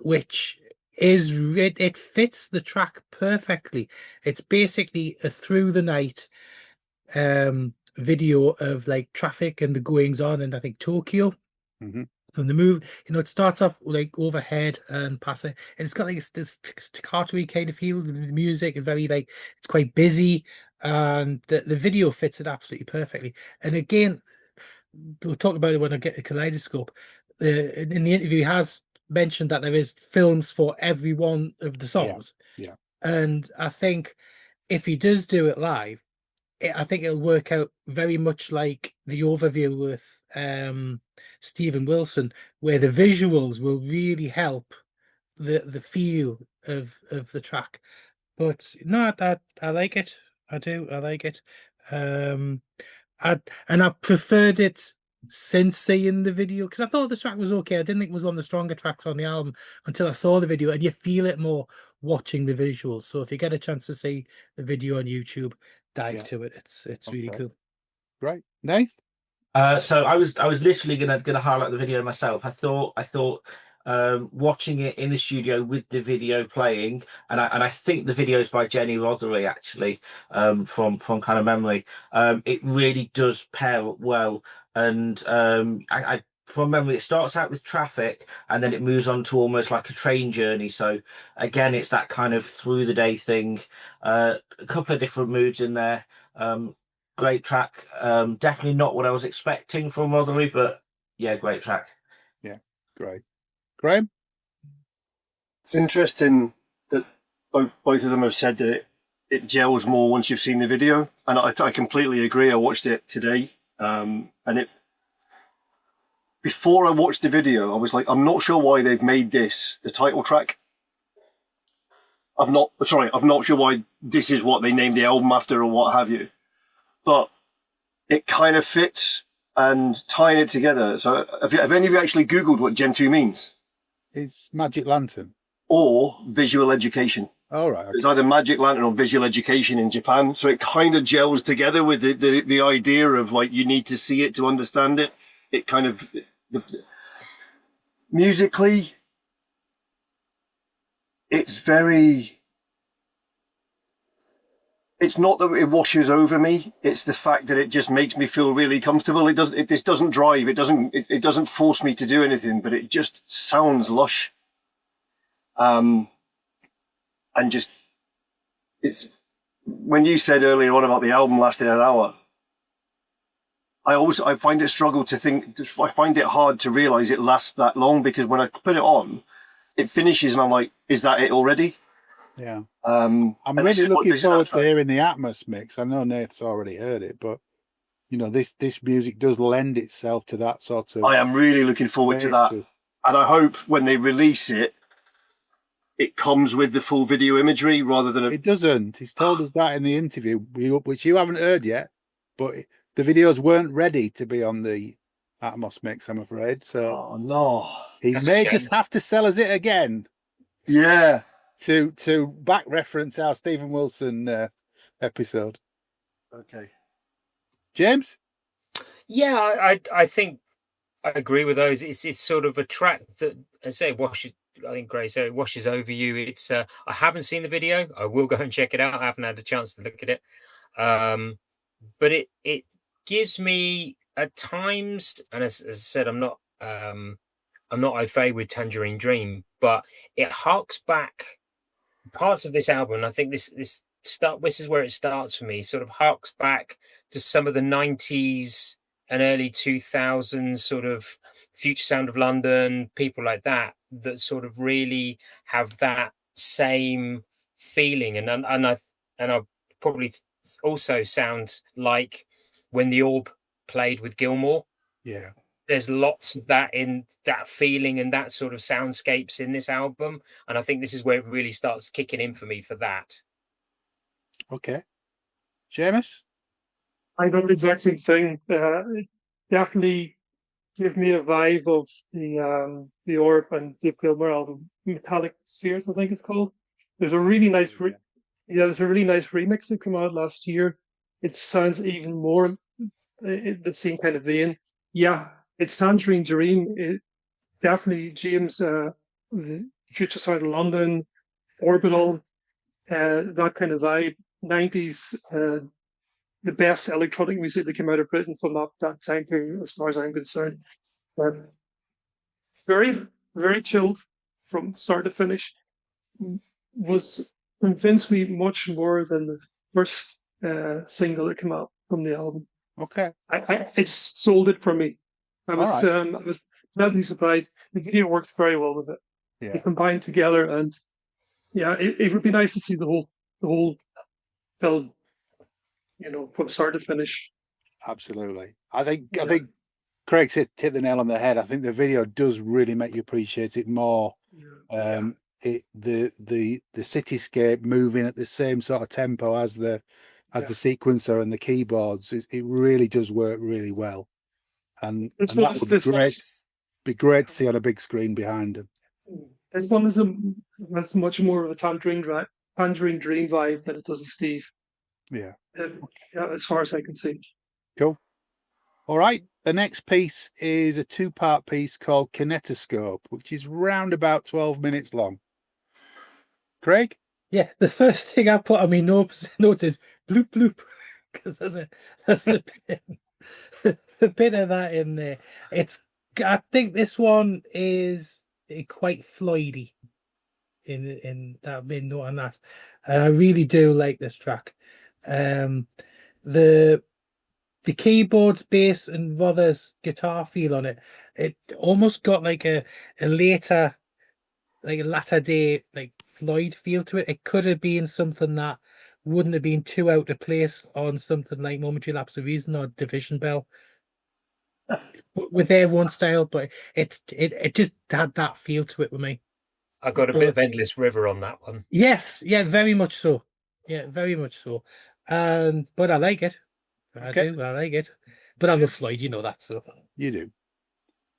which is it fits the track perfectly. It's basically a through the night video of like traffic and the goings on in, I think, Tokyo. From the move, it starts off like overhead and passing, and it's got like this staccato kind of feel. The music is very like it's quite busy, and the video fits it absolutely perfectly. And again, we'll talk about it when I get to Kaleidoscope. In the interview, he has mentioned that there is films for every one of the songs. Yeah. And I think if he does do it live, I think it'll work out very much like the overview with Stephen Wilson, where the visuals will really help the feel of the track. But no, I like it. I do. I like it. I preferred it since seeing the video, because I thought the track was okay. I didn't think it was one of the stronger tracks on the album until I saw the video, and you feel it more watching the visuals. So if you get a chance to see the video on YouTube, dive to it. It's really cool. Great. Nate? So I was literally gonna highlight the video myself. I thought watching it in the studio with the video playing, and I think the video is by Jenny Rothery actually, from kind of memory. It really does pair up well, and I from memory it starts out with traffic and then it moves on to almost like a train journey. So again, it's that kind of through the day thing. A couple of different moods in there. Great track. Definitely not what I was expecting from Rothery, but yeah, great track. Yeah, great. Graham? It's interesting that both of them have said that it gels more once you've seen the video, and I completely agree. I watched it today, and before I watched the video, I was like, I'm not sure why they've made this the title track. I'm not sure why this is what they named the album after or what have you, but it kind of fits and tying it together. So have any of you actually Googled what Gentō means? It's Magic Lantern. Or visual education. All right. Okay. It's either Magic Lantern or visual education in Japan. So it kind of gels together with the idea of like, you need to see it to understand it. It kind of, musically, it's not that it washes over me. It's the fact that it just makes me feel really comfortable. This doesn't drive. It doesn't force me to do anything, but it just sounds lush. And just, it's, when you said earlier on about the album lasting an hour, I find it I find it hard to realize it lasts that long, because when I put it on, it finishes and I'm like, is that it already? Yeah. I'm really looking forward to hearing the Atmos mix. I know Nath's already heard it, but this music does lend itself to that sort of. I am really looking forward to that. And I hope when they release it, it comes with the full video imagery rather than It doesn't. He's told us that in the interview, which you haven't heard yet, but the videos weren't ready to be on the Atmos mix, I'm afraid. So oh no. He may just have to sell us it again. Yeah. To back reference our Stephen Wilson episode. Okay. James? Yeah, I think I agree with those. It's sort of a track that, I say, washes. I think Grae said it washes over you. It's I haven't seen the video. I will go and check it out. I haven't had a chance to look at it. But it gives me at times, and as I said, I'm not au fait with Tangerine Dream, but it harks back parts of this album. I think this This is where it starts for me. Sort of harks back to some of the 90s and early 2000s sort of Future Sound of London, people like that sort of really have that same feeling, and I probably also sound like when the Orb played with Gilmour. Yeah, there's lots of that in that feeling and that sort of soundscapes in this album, and I think this is where it really starts kicking in for me for that. Okay, Seamus? I done the exact same thing. It definitely gave me a vibe of the Orb and Dave Gilmour album, Metallic Spheres, I think it's called. There's a really nice, there's a really nice remix that came out last year. It sounds even more the same kind of vein. Yeah, it's Tangerine Dream. It definitely James, the Future Sound of London, Orbital, that kind of vibe. 90s, the best electronic music that came out of Britain from that time period, as far as I'm concerned. Very, very chilled from start to finish. Was convinced me much more than the first single that came out from the album. Okay, It sold it for me. I was pleasantly surprised. The video works very well with it. yeah, They combine together, and yeah, it would be nice to see the whole film, from start to finish. absolutely. I think Craig's hit the nail on the head. I think the video does really make you appreciate it more. The cityscape moving at the same sort of tempo as the sequencer and the keyboards. It really does work really well, and that would be great to see on a big screen behind him. This one has much more of a Tangerine Dream vibe than it does a Steve. Yeah, as far as I can see. Cool. All right. The next piece is a 2-part piece called Kinetoscope, which is round about 12 minutes long. Craig? Yeah, the first thing I put on my notes is bloop bloop, because there's a bit of that in there. I think this one is quite Floydy in that mid note on that, and I really do like this track. The keyboards, bass, and Rother's guitar feel on it almost got like a latter day like Floyd feel to it. It could have been something that wouldn't have been too out of place on something like Momentary Lapse of Reason or Division Bell with their own style, but it just had that feel to it with me. I got a bit of Endless River on that one. Yes, yeah, very much so. Yeah, very much so. But I like it. I like it. But I love Floyd, you know that. So you do,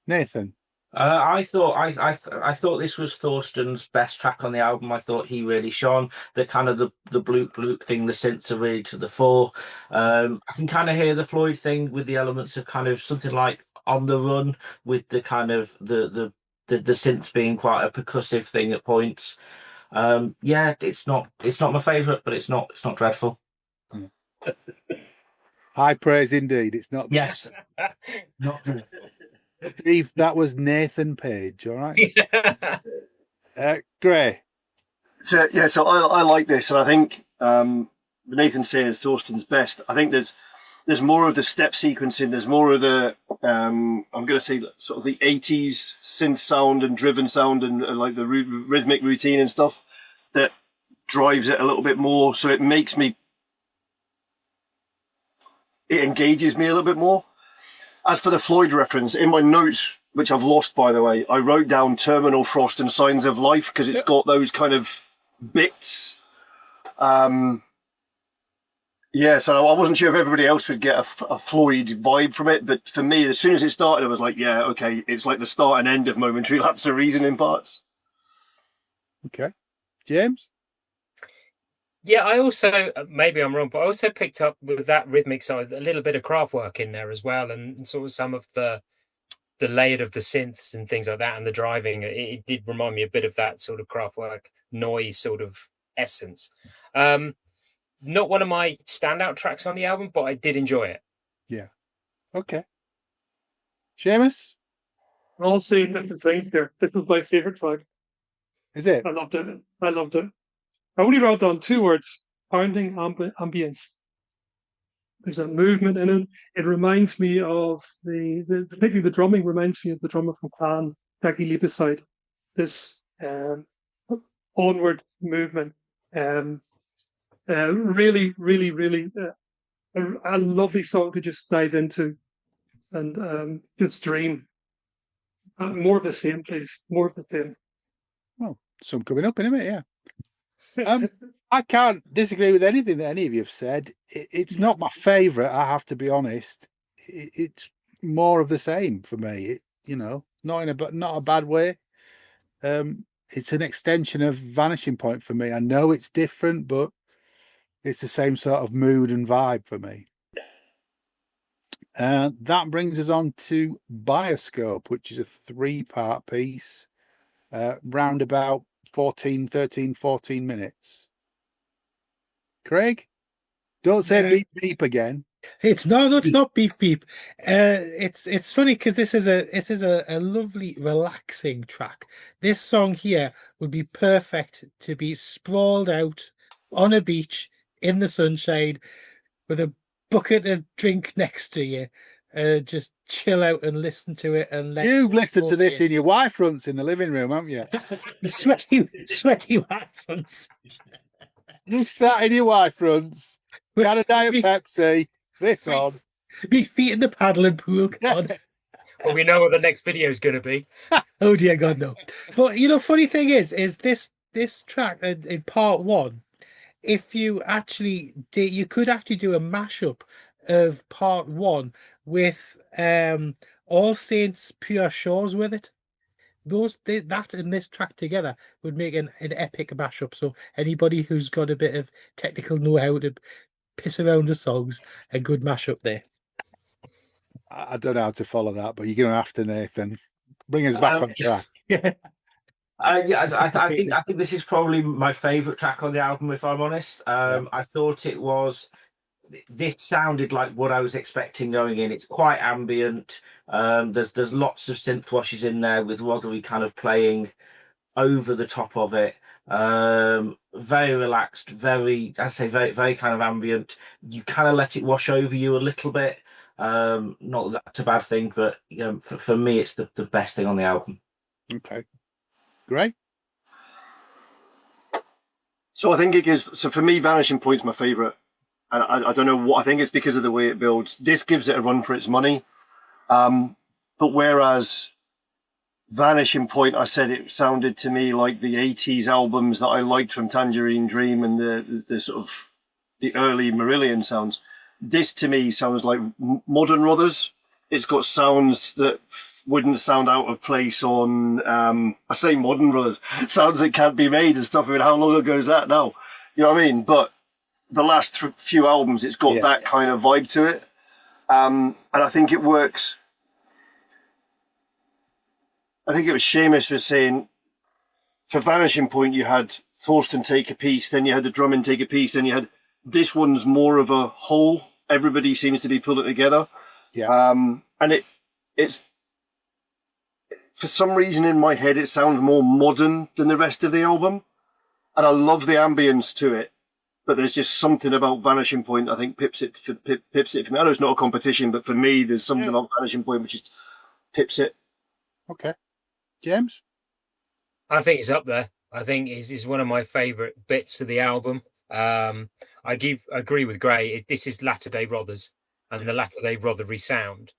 Nathan. I thought this was Thorsten's best track on the album. I thought he really shone. The kind of the bloop bloop thing, the synths are really to the fore. I can kind of hear the Floyd thing with the elements of kind of something like On the Run, with the kind of the synths being quite a percussive thing at points. It's not my favourite, but it's not dreadful. High praise indeed. It's not. Yes. Not good. Steve, that was Nathan Page. All right. Grae. So I like this, and I think Nathan says Thorsten's best. I think there's more of the step sequencing. There's more of the I'm going to say sort of the 80s synth sound and driven sound and like the rhythmic routine and stuff that drives it a little bit more. So it engages me a little bit more. As for the Floyd reference, in my notes, which I've lost, by the way, I wrote down Terminal Frost and Signs of Life because it's got those kind of bits. So I wasn't sure if everybody else would get a Floyd vibe from it, but for me, as soon as it started, I was like, yeah, okay, it's like the start and end of Momentary Lapse of Reason in parts. Okay. James? Yeah, I also, maybe I'm wrong, but I also picked up with that rhythmic side a little bit of Kraftwerk in there as well, and sort of some of the layered of the synths and things like that, and the driving. It did remind me a bit of that sort of Kraftwerk noise sort of essence. Not one of my standout tracks on the album, but I did enjoy it. Yeah. Okay. Seamus? I'll say different things there. This was my favourite track. Is it? I loved it. I only wrote down 2 words. pounding ambience. There's a movement in it. It reminds me of particularly the drumming reminds me of the drummer from Clan, Jackie Liebeside. This onward movement. Really, really, really a lovely song to just dive into and just dream. More of the same, please. More of the same. Well, some coming up in a minute, yeah. I can't disagree with anything that any of you have said. It's not my favourite, I have to be honest. It's more of the same for me. Not a bad way. It's an extension of Vanishing Point for me. I know it's different, but it's the same sort of mood and vibe for me. That brings us on to Bioscope, which is a 3-part piece, round about 14 minutes. Craig, don't say beep beep again. It's not beep beep. It's funny because this is a lovely relaxing track. This song here would be perfect to be sprawled out on a beach in the sunshine with a bucket of drink next to you. Just chill out and listen to it. And you've listened to this in your wife fronts in the living room, haven't you? sweaty wife fronts. You sat in your wife fronts, got a Diet Pepsi, this on. Me feet in the paddling pool. God. Well, we know what the next video is going to be. Oh dear God, no. But funny thing is this track in part 1. If you actually did, you could actually do a mashup of part 1 with All Saints Pure Shores with it. That and this track together would make an epic mashup. So anybody who's got a bit of technical know-how to piss around the songs, a good mashup there. I don't know how to follow that, but you're going to have to, Nathan. Bring us back on track. I think this is probably my favourite track on the album, if I'm honest. I thought this sounded like what I was expecting going in. It's quite ambient. There's lots of synth washes in there with Rothery kind of playing over the top of it. Very relaxed, very very kind of ambient. You kind of let it wash over you a little bit. Not that that's a bad thing, but for me, it's the best thing on the album. Okay, great. So I think it gives. So for me, Vanishing Point's my favourite. And I don't know what, I think it's because of the way it builds. This gives it a run for its money. But whereas Vanishing Point, I said it sounded to me like the 80s albums that I liked from Tangerine Dream and the sort of the early Marillion sounds. This to me sounds like modern Rothers. It's got sounds that wouldn't sound out of place on, I say modern Rothers, sounds that can't be made and stuff. I mean, how long ago is that now? You know what I mean? But the last few albums, it's got that kind of vibe to it. And I think it works. I think it was Seamus was saying, for Vanishing Point, you had Thorsten take a piece, then you had the drumming take a piece, then you had, this one's more of a whole. Everybody seems to be pulling together. Yeah. And it's, for some reason in my head, it sounds more modern than the rest of the album. And I love the ambience to it. But there's just something about Vanishing Point, I think, pips it for me. I know it's not a competition, but for me, there's something about Vanishing Point which just pips it. Okay. James? I think it's up there. I think it's one of my favourite bits of the album. I agree with Grae. This is latter-day Rothers and the latter-day Rothery sound.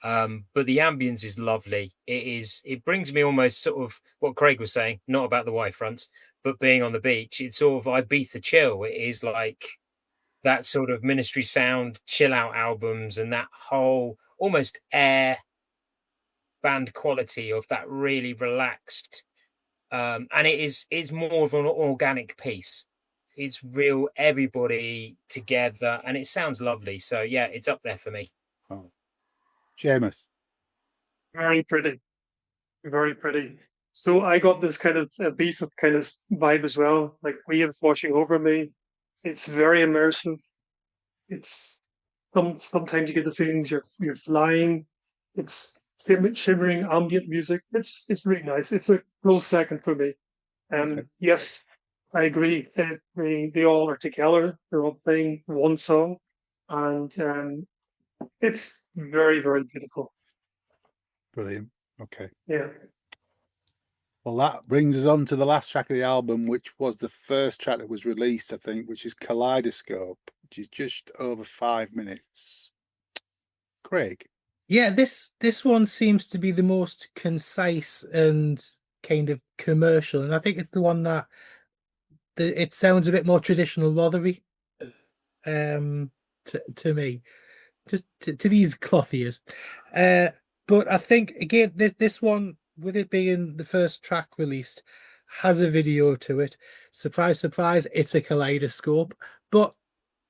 But the ambience is lovely. It brings me almost sort of what Craig was saying, not about the Y fronts, but being on the beach. It's sort of Ibiza chill. It is like that sort of Ministry sound, chill out albums, and that whole almost air band quality of that really relaxed. And it's more of an organic piece. It's real, everybody together, and it sounds lovely. So yeah, it's up there for me. Oh. Seamus. Very pretty. Very pretty. So I got this kind of beef of kind of vibe as well. Like waves washing over me. It's very immersive. It's sometimes you get the feelings you're flying. It's shimmering ambient music. It's really nice. It's a close second for me. Okay. Yes, I agree. They all are together. They're all playing one song, and it's very, very beautiful. Brilliant. Okay. Yeah. Well, that brings us on to the last track of the album, which was the first track that was released, I think, which is Kaleidoscope, which is just over 5 minutes. Craig? Yeah, this one seems to be the most concise and kind of commercial, and I think it's the one that it sounds a bit more traditional Rothery, to me, just to these cloth ears. But I think again, this one, with it being the first track released, has a video to it. Surprise, surprise, it's a kaleidoscope, but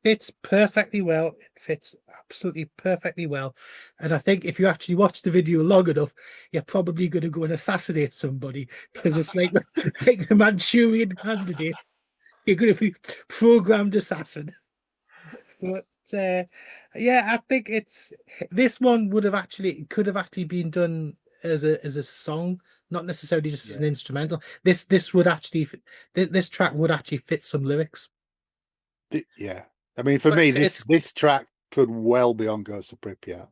fits perfectly well. It fits absolutely perfectly well. And I think if you actually watch the video long enough, you're probably going to go and assassinate somebody, because it's like the Manchurian Candidate. You're going to be programmed assassin. But yeah, I think this one could have actually been done as a song, not necessarily just as an instrumental. This would actually this track would actually fit some lyrics. Yeah, I mean, for me, this track could well be on Ghost of Pripyat.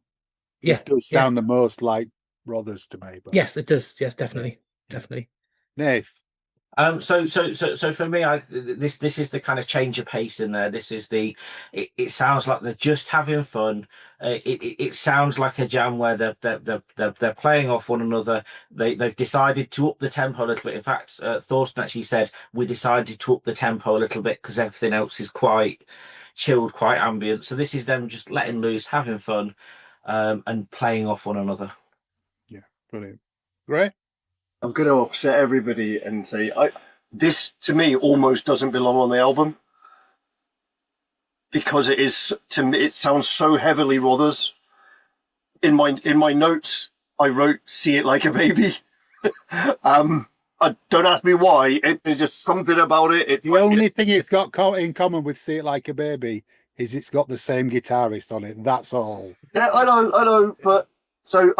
Yeah, it does sound the most like Brothers to me. But yes, it does. Yes, definitely. Nath? So for me, this is the kind of change of pace in there. This is it sounds like they're just having fun. It sounds like a jam where they're playing off one another. They've decided to up the tempo a little bit. In fact, Thorsten actually said we decided to up the tempo a little bit because everything else is quite chilled, quite ambient. So this is them just letting loose, having fun, and playing off one another. Yeah, brilliant. Grae? I'm going to upset everybody and say this to me almost doesn't belong on the album, because it is, to me, it sounds so heavily Rothers. In my notes, I wrote "See It Like a Baby." Don't ask me why. There's just something about it. The only thing it's got in common with "See It Like a Baby" is it's got the same guitarist on it. That's all. Yeah, I know, but. So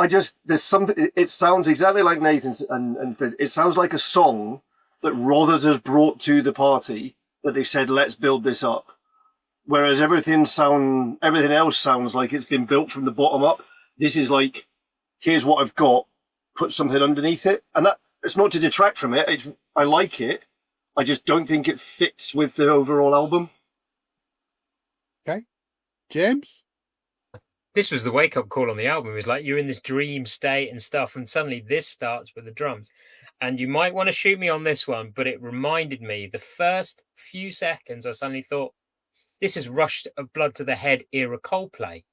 there's something, it sounds exactly like Nathan's, and it sounds like a song that Rothers has brought to the party, that they've said, let's build this up. Whereas everything else sounds like it's been built from the bottom up. This is like, here's what I've got, put something underneath it. And that, it's not to detract from it. I like it. I just don't think it fits with the overall album. Okay. James? This was the wake-up call on the album. It was like you're in this dream state and stuff, and suddenly this starts with the drums. And you might want to shoot me on this one, but it reminded me, the first few seconds, I suddenly thought, this is Rush of Blood to the Head era Coldplay.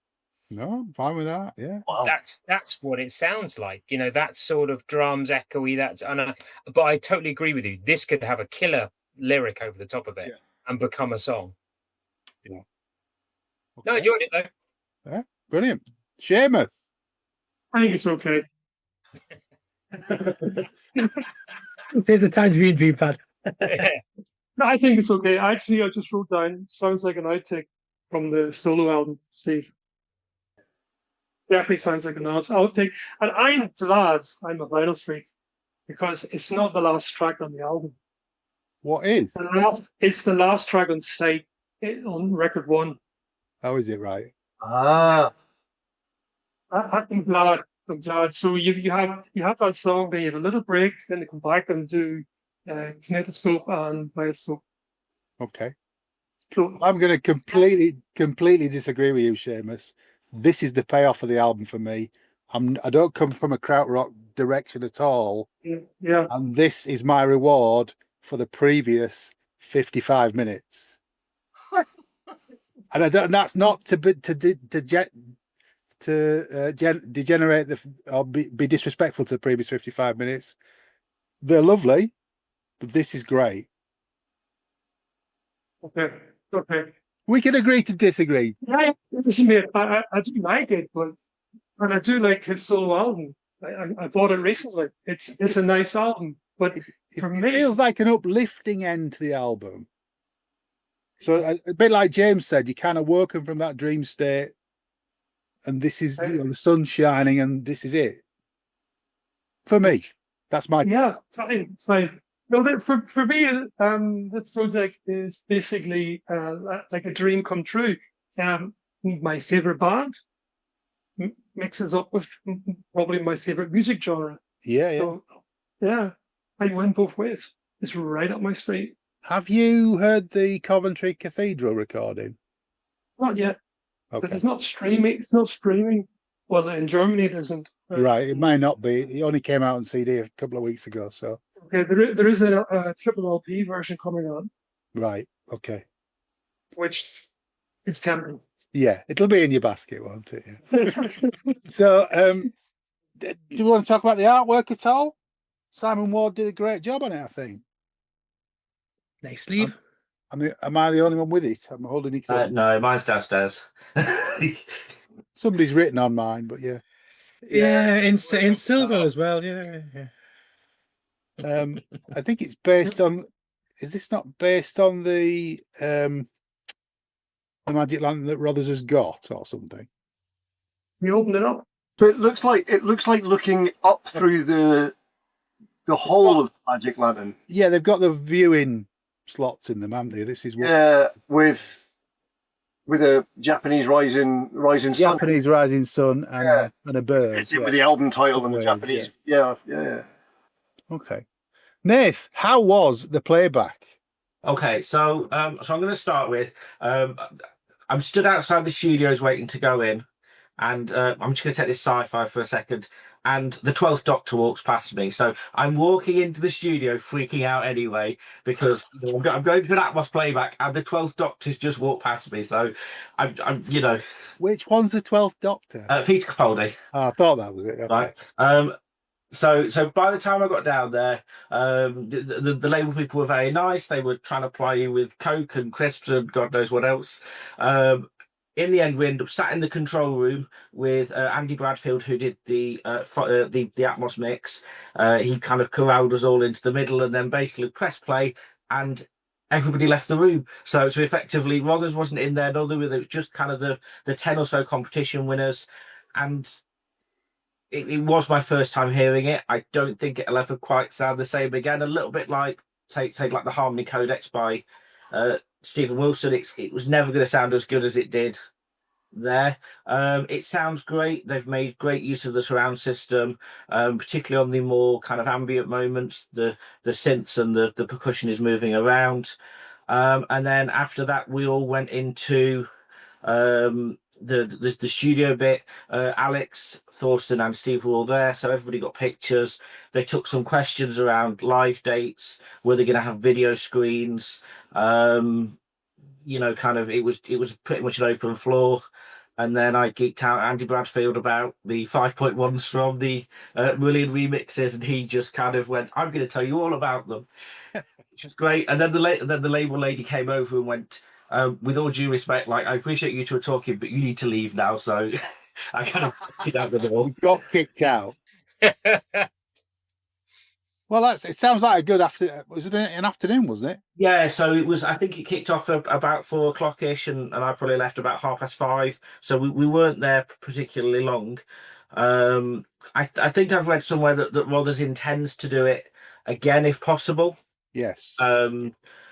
No, I'm fine with that. Yeah, wow. That's what it sounds like. You know, that sort of drums echoey. But I totally agree with you. This could have a killer lyric over the top of it and become a song. Yeah. Okay. No, I enjoyed it though. Yeah. Brilliant. Seamus? I think it's okay. There's the Tangerine Dream fan. No, I think it's okay. Actually, I just wrote down, sounds like an outtake from the solo album, Steve. Definitely sounds like an outtake. And I'm glad I'm a vinyl freak, because it's not the last track on the album. What is? It's the last track on Sight, on record 1. How is it right? Ah. I'm glad. So you have that song, they have a little break, then they come back and do Kinetoscope and Bioscope. Okay. So I'm going to completely disagree with you, Seamus. This is the payoff of the album for me. I don't come from a krautrock direction at all. Yeah. And this is my reward for the previous 55 minutes. And that's not to degenerate or be disrespectful to the previous 55 minutes. They're lovely, but this is great. Okay. We can agree to disagree. Yeah, listen, mate, I do like it, and I do like his solo album. I bought it recently. It's a nice album, but for me, it feels like an uplifting end to the album. So a bit like James said, you kind of woken from that dream state, and this is the sun's shining, and this is it. For me, that's my fine. No, for me, the project is basically like a dream come true. My favorite band mixes up with probably my favorite music genre. Yeah, yeah. So, yeah, I went both ways. It's right up my street. Have you heard the Coventry Cathedral recording? Not yet, because Okay. it's not streaming. It's not streaming. Well, in Germany, it isn't. Right, it may not be. It only came out on CD a couple of weeks ago, so. Okay, there is a triple LP version coming on, Right, okay. which is tempting. Yeah, it'll be in your basket, won't it? Yeah. So, do you want to talk about the artwork at all? Simon Ward did a great job on it, I think. Nice sleeve. Am I the only one with it? I'm holding it up. No, mine's downstairs. Somebody's written on mine, but yeah. Yeah, in silver as well. Yeah. I think it's based on. Is this not based on the magic lantern that Rothers has got, or something? You open it up. But it looks like looking up through the whole of the magic lantern. Yeah, they've got the viewing slots in them, haven't they? This is what. Yeah, with a Japanese rising sun. Japanese rising sun and a bird. It's it with the album title and the Japanese. Yeah. Okay. Nath, how was the playback? Okay, so I'm going to start with I'm stood outside the studios waiting to go in, and I'm just going to take this sci-fi for a second. And the 12th Doctor walks past me, so I'm walking into the studio freaking out anyway because I'm going to an Atmos playback, and the 12th Doctor's just walked past me. So I'm Which one's the 12th Doctor? Peter Capaldi. Oh, I thought that was it. Okay. Right. So by the time I got down there, the label people were very nice. They were trying to ply you with Coke and crisps and God knows what else. In the end, we ended up sat in the control room with Andy Bradfield, who did the Atmos mix. He kind of corralled us all into the middle and then basically pressed play, and everybody left the room. So effectively, Rothers wasn't in there. Neither were just kind of the 10 or so competition winners, and it was my first time hearing it. I don't think it'll ever quite sound the same again. A little bit like take like the Harmony Codex by Stephen Wilson. It was never going to sound as good as it did there. It sounds great. They've made great use of the surround system, particularly on the more kind of ambient moments. The synths and the percussion is moving around. And then after that, we all went into the studio bit. Alex, Thorsten and Steve were all there, so everybody got pictures. They took some questions around live dates. Were they going to have video screens? Kind of it was pretty much an open floor. And then I geeked out Andy Bradfield about the 5.1s from the Marillion remixes, and he just kind of went, "I'm going to tell you all about them," which was great. And then the label lady came over and went, "With all due respect, like I appreciate you two are talking, but you need to leave now." So I kind of kicked out the door. Got kicked out. Well, it sounds like a good afternoon. Was it an afternoon, wasn't it? Yeah, so it was. I think it kicked off about 4 o'clock-ish, and I probably left about 5:30. So we weren't there particularly long. I think I've read somewhere that Rothers intends to do it again if possible. Yes.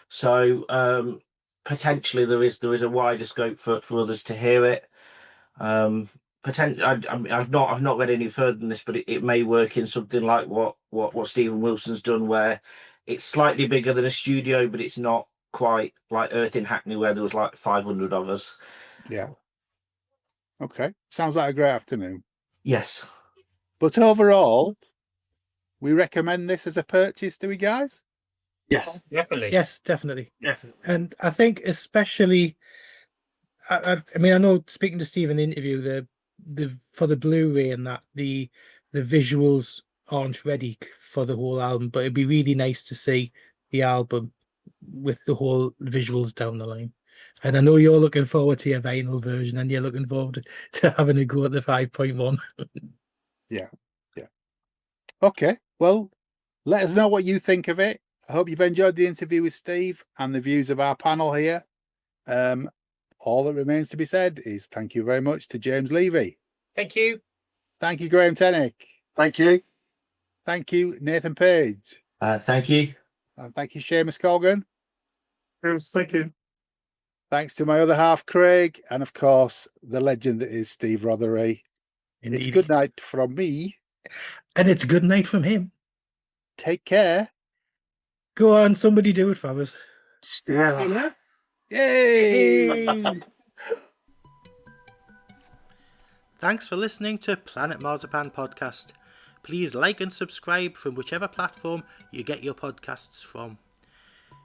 So potentially there is a wider scope for others to hear it. I've not read any further than this, but it may work in something like what Stephen Wilson's done, where it's slightly bigger than a studio, but it's not quite like Earth in Hackney, where there was like 500 of us. Yeah. Okay. Sounds like a great afternoon. Yes. But overall, we recommend this as a purchase, do we, guys? Yes. Definitely. Yes, definitely. Definitely. And I think especially, I mean, I know speaking to Steve in the interview, the for the Blu-ray and that the visuals aren't ready for the whole album, but it'd be really nice to see the album with the whole visuals down the line. And I know you're looking forward to your vinyl version, and you're looking forward to having a go at the 5.1. Yeah. Okay. Well, let us know what you think of it. I hope you've enjoyed the interview with Steve and the views of our panel here. All that remains to be said is thank you very much to James Levey. Thank you. Thank you, Grae Tennick. Thank you. Thank you, Nathan Page. Thank you. And thank you, Seamus Colgan. Cheers, thank you. Thanks to my other half, Craig, and of course, the legend that is Steve Rothery. Indeed. It's good night from me. And it's good night from him. Take care. Go on, somebody do it for us. Stella. Yay! Thanks for listening to Planet Marzipan Podcast. Please like and subscribe from whichever platform you get your podcasts from.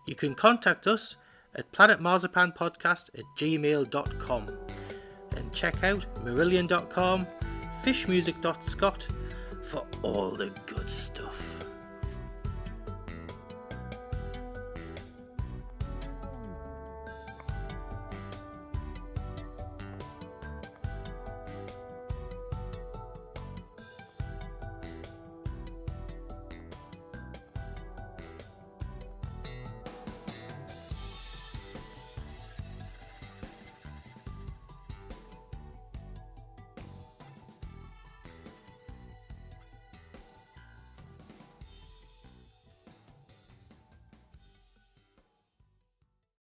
You can contact us at planetmarzipanpodcast@gmail.com and check out marillion.com, fishmusic.scot for all the good stuff.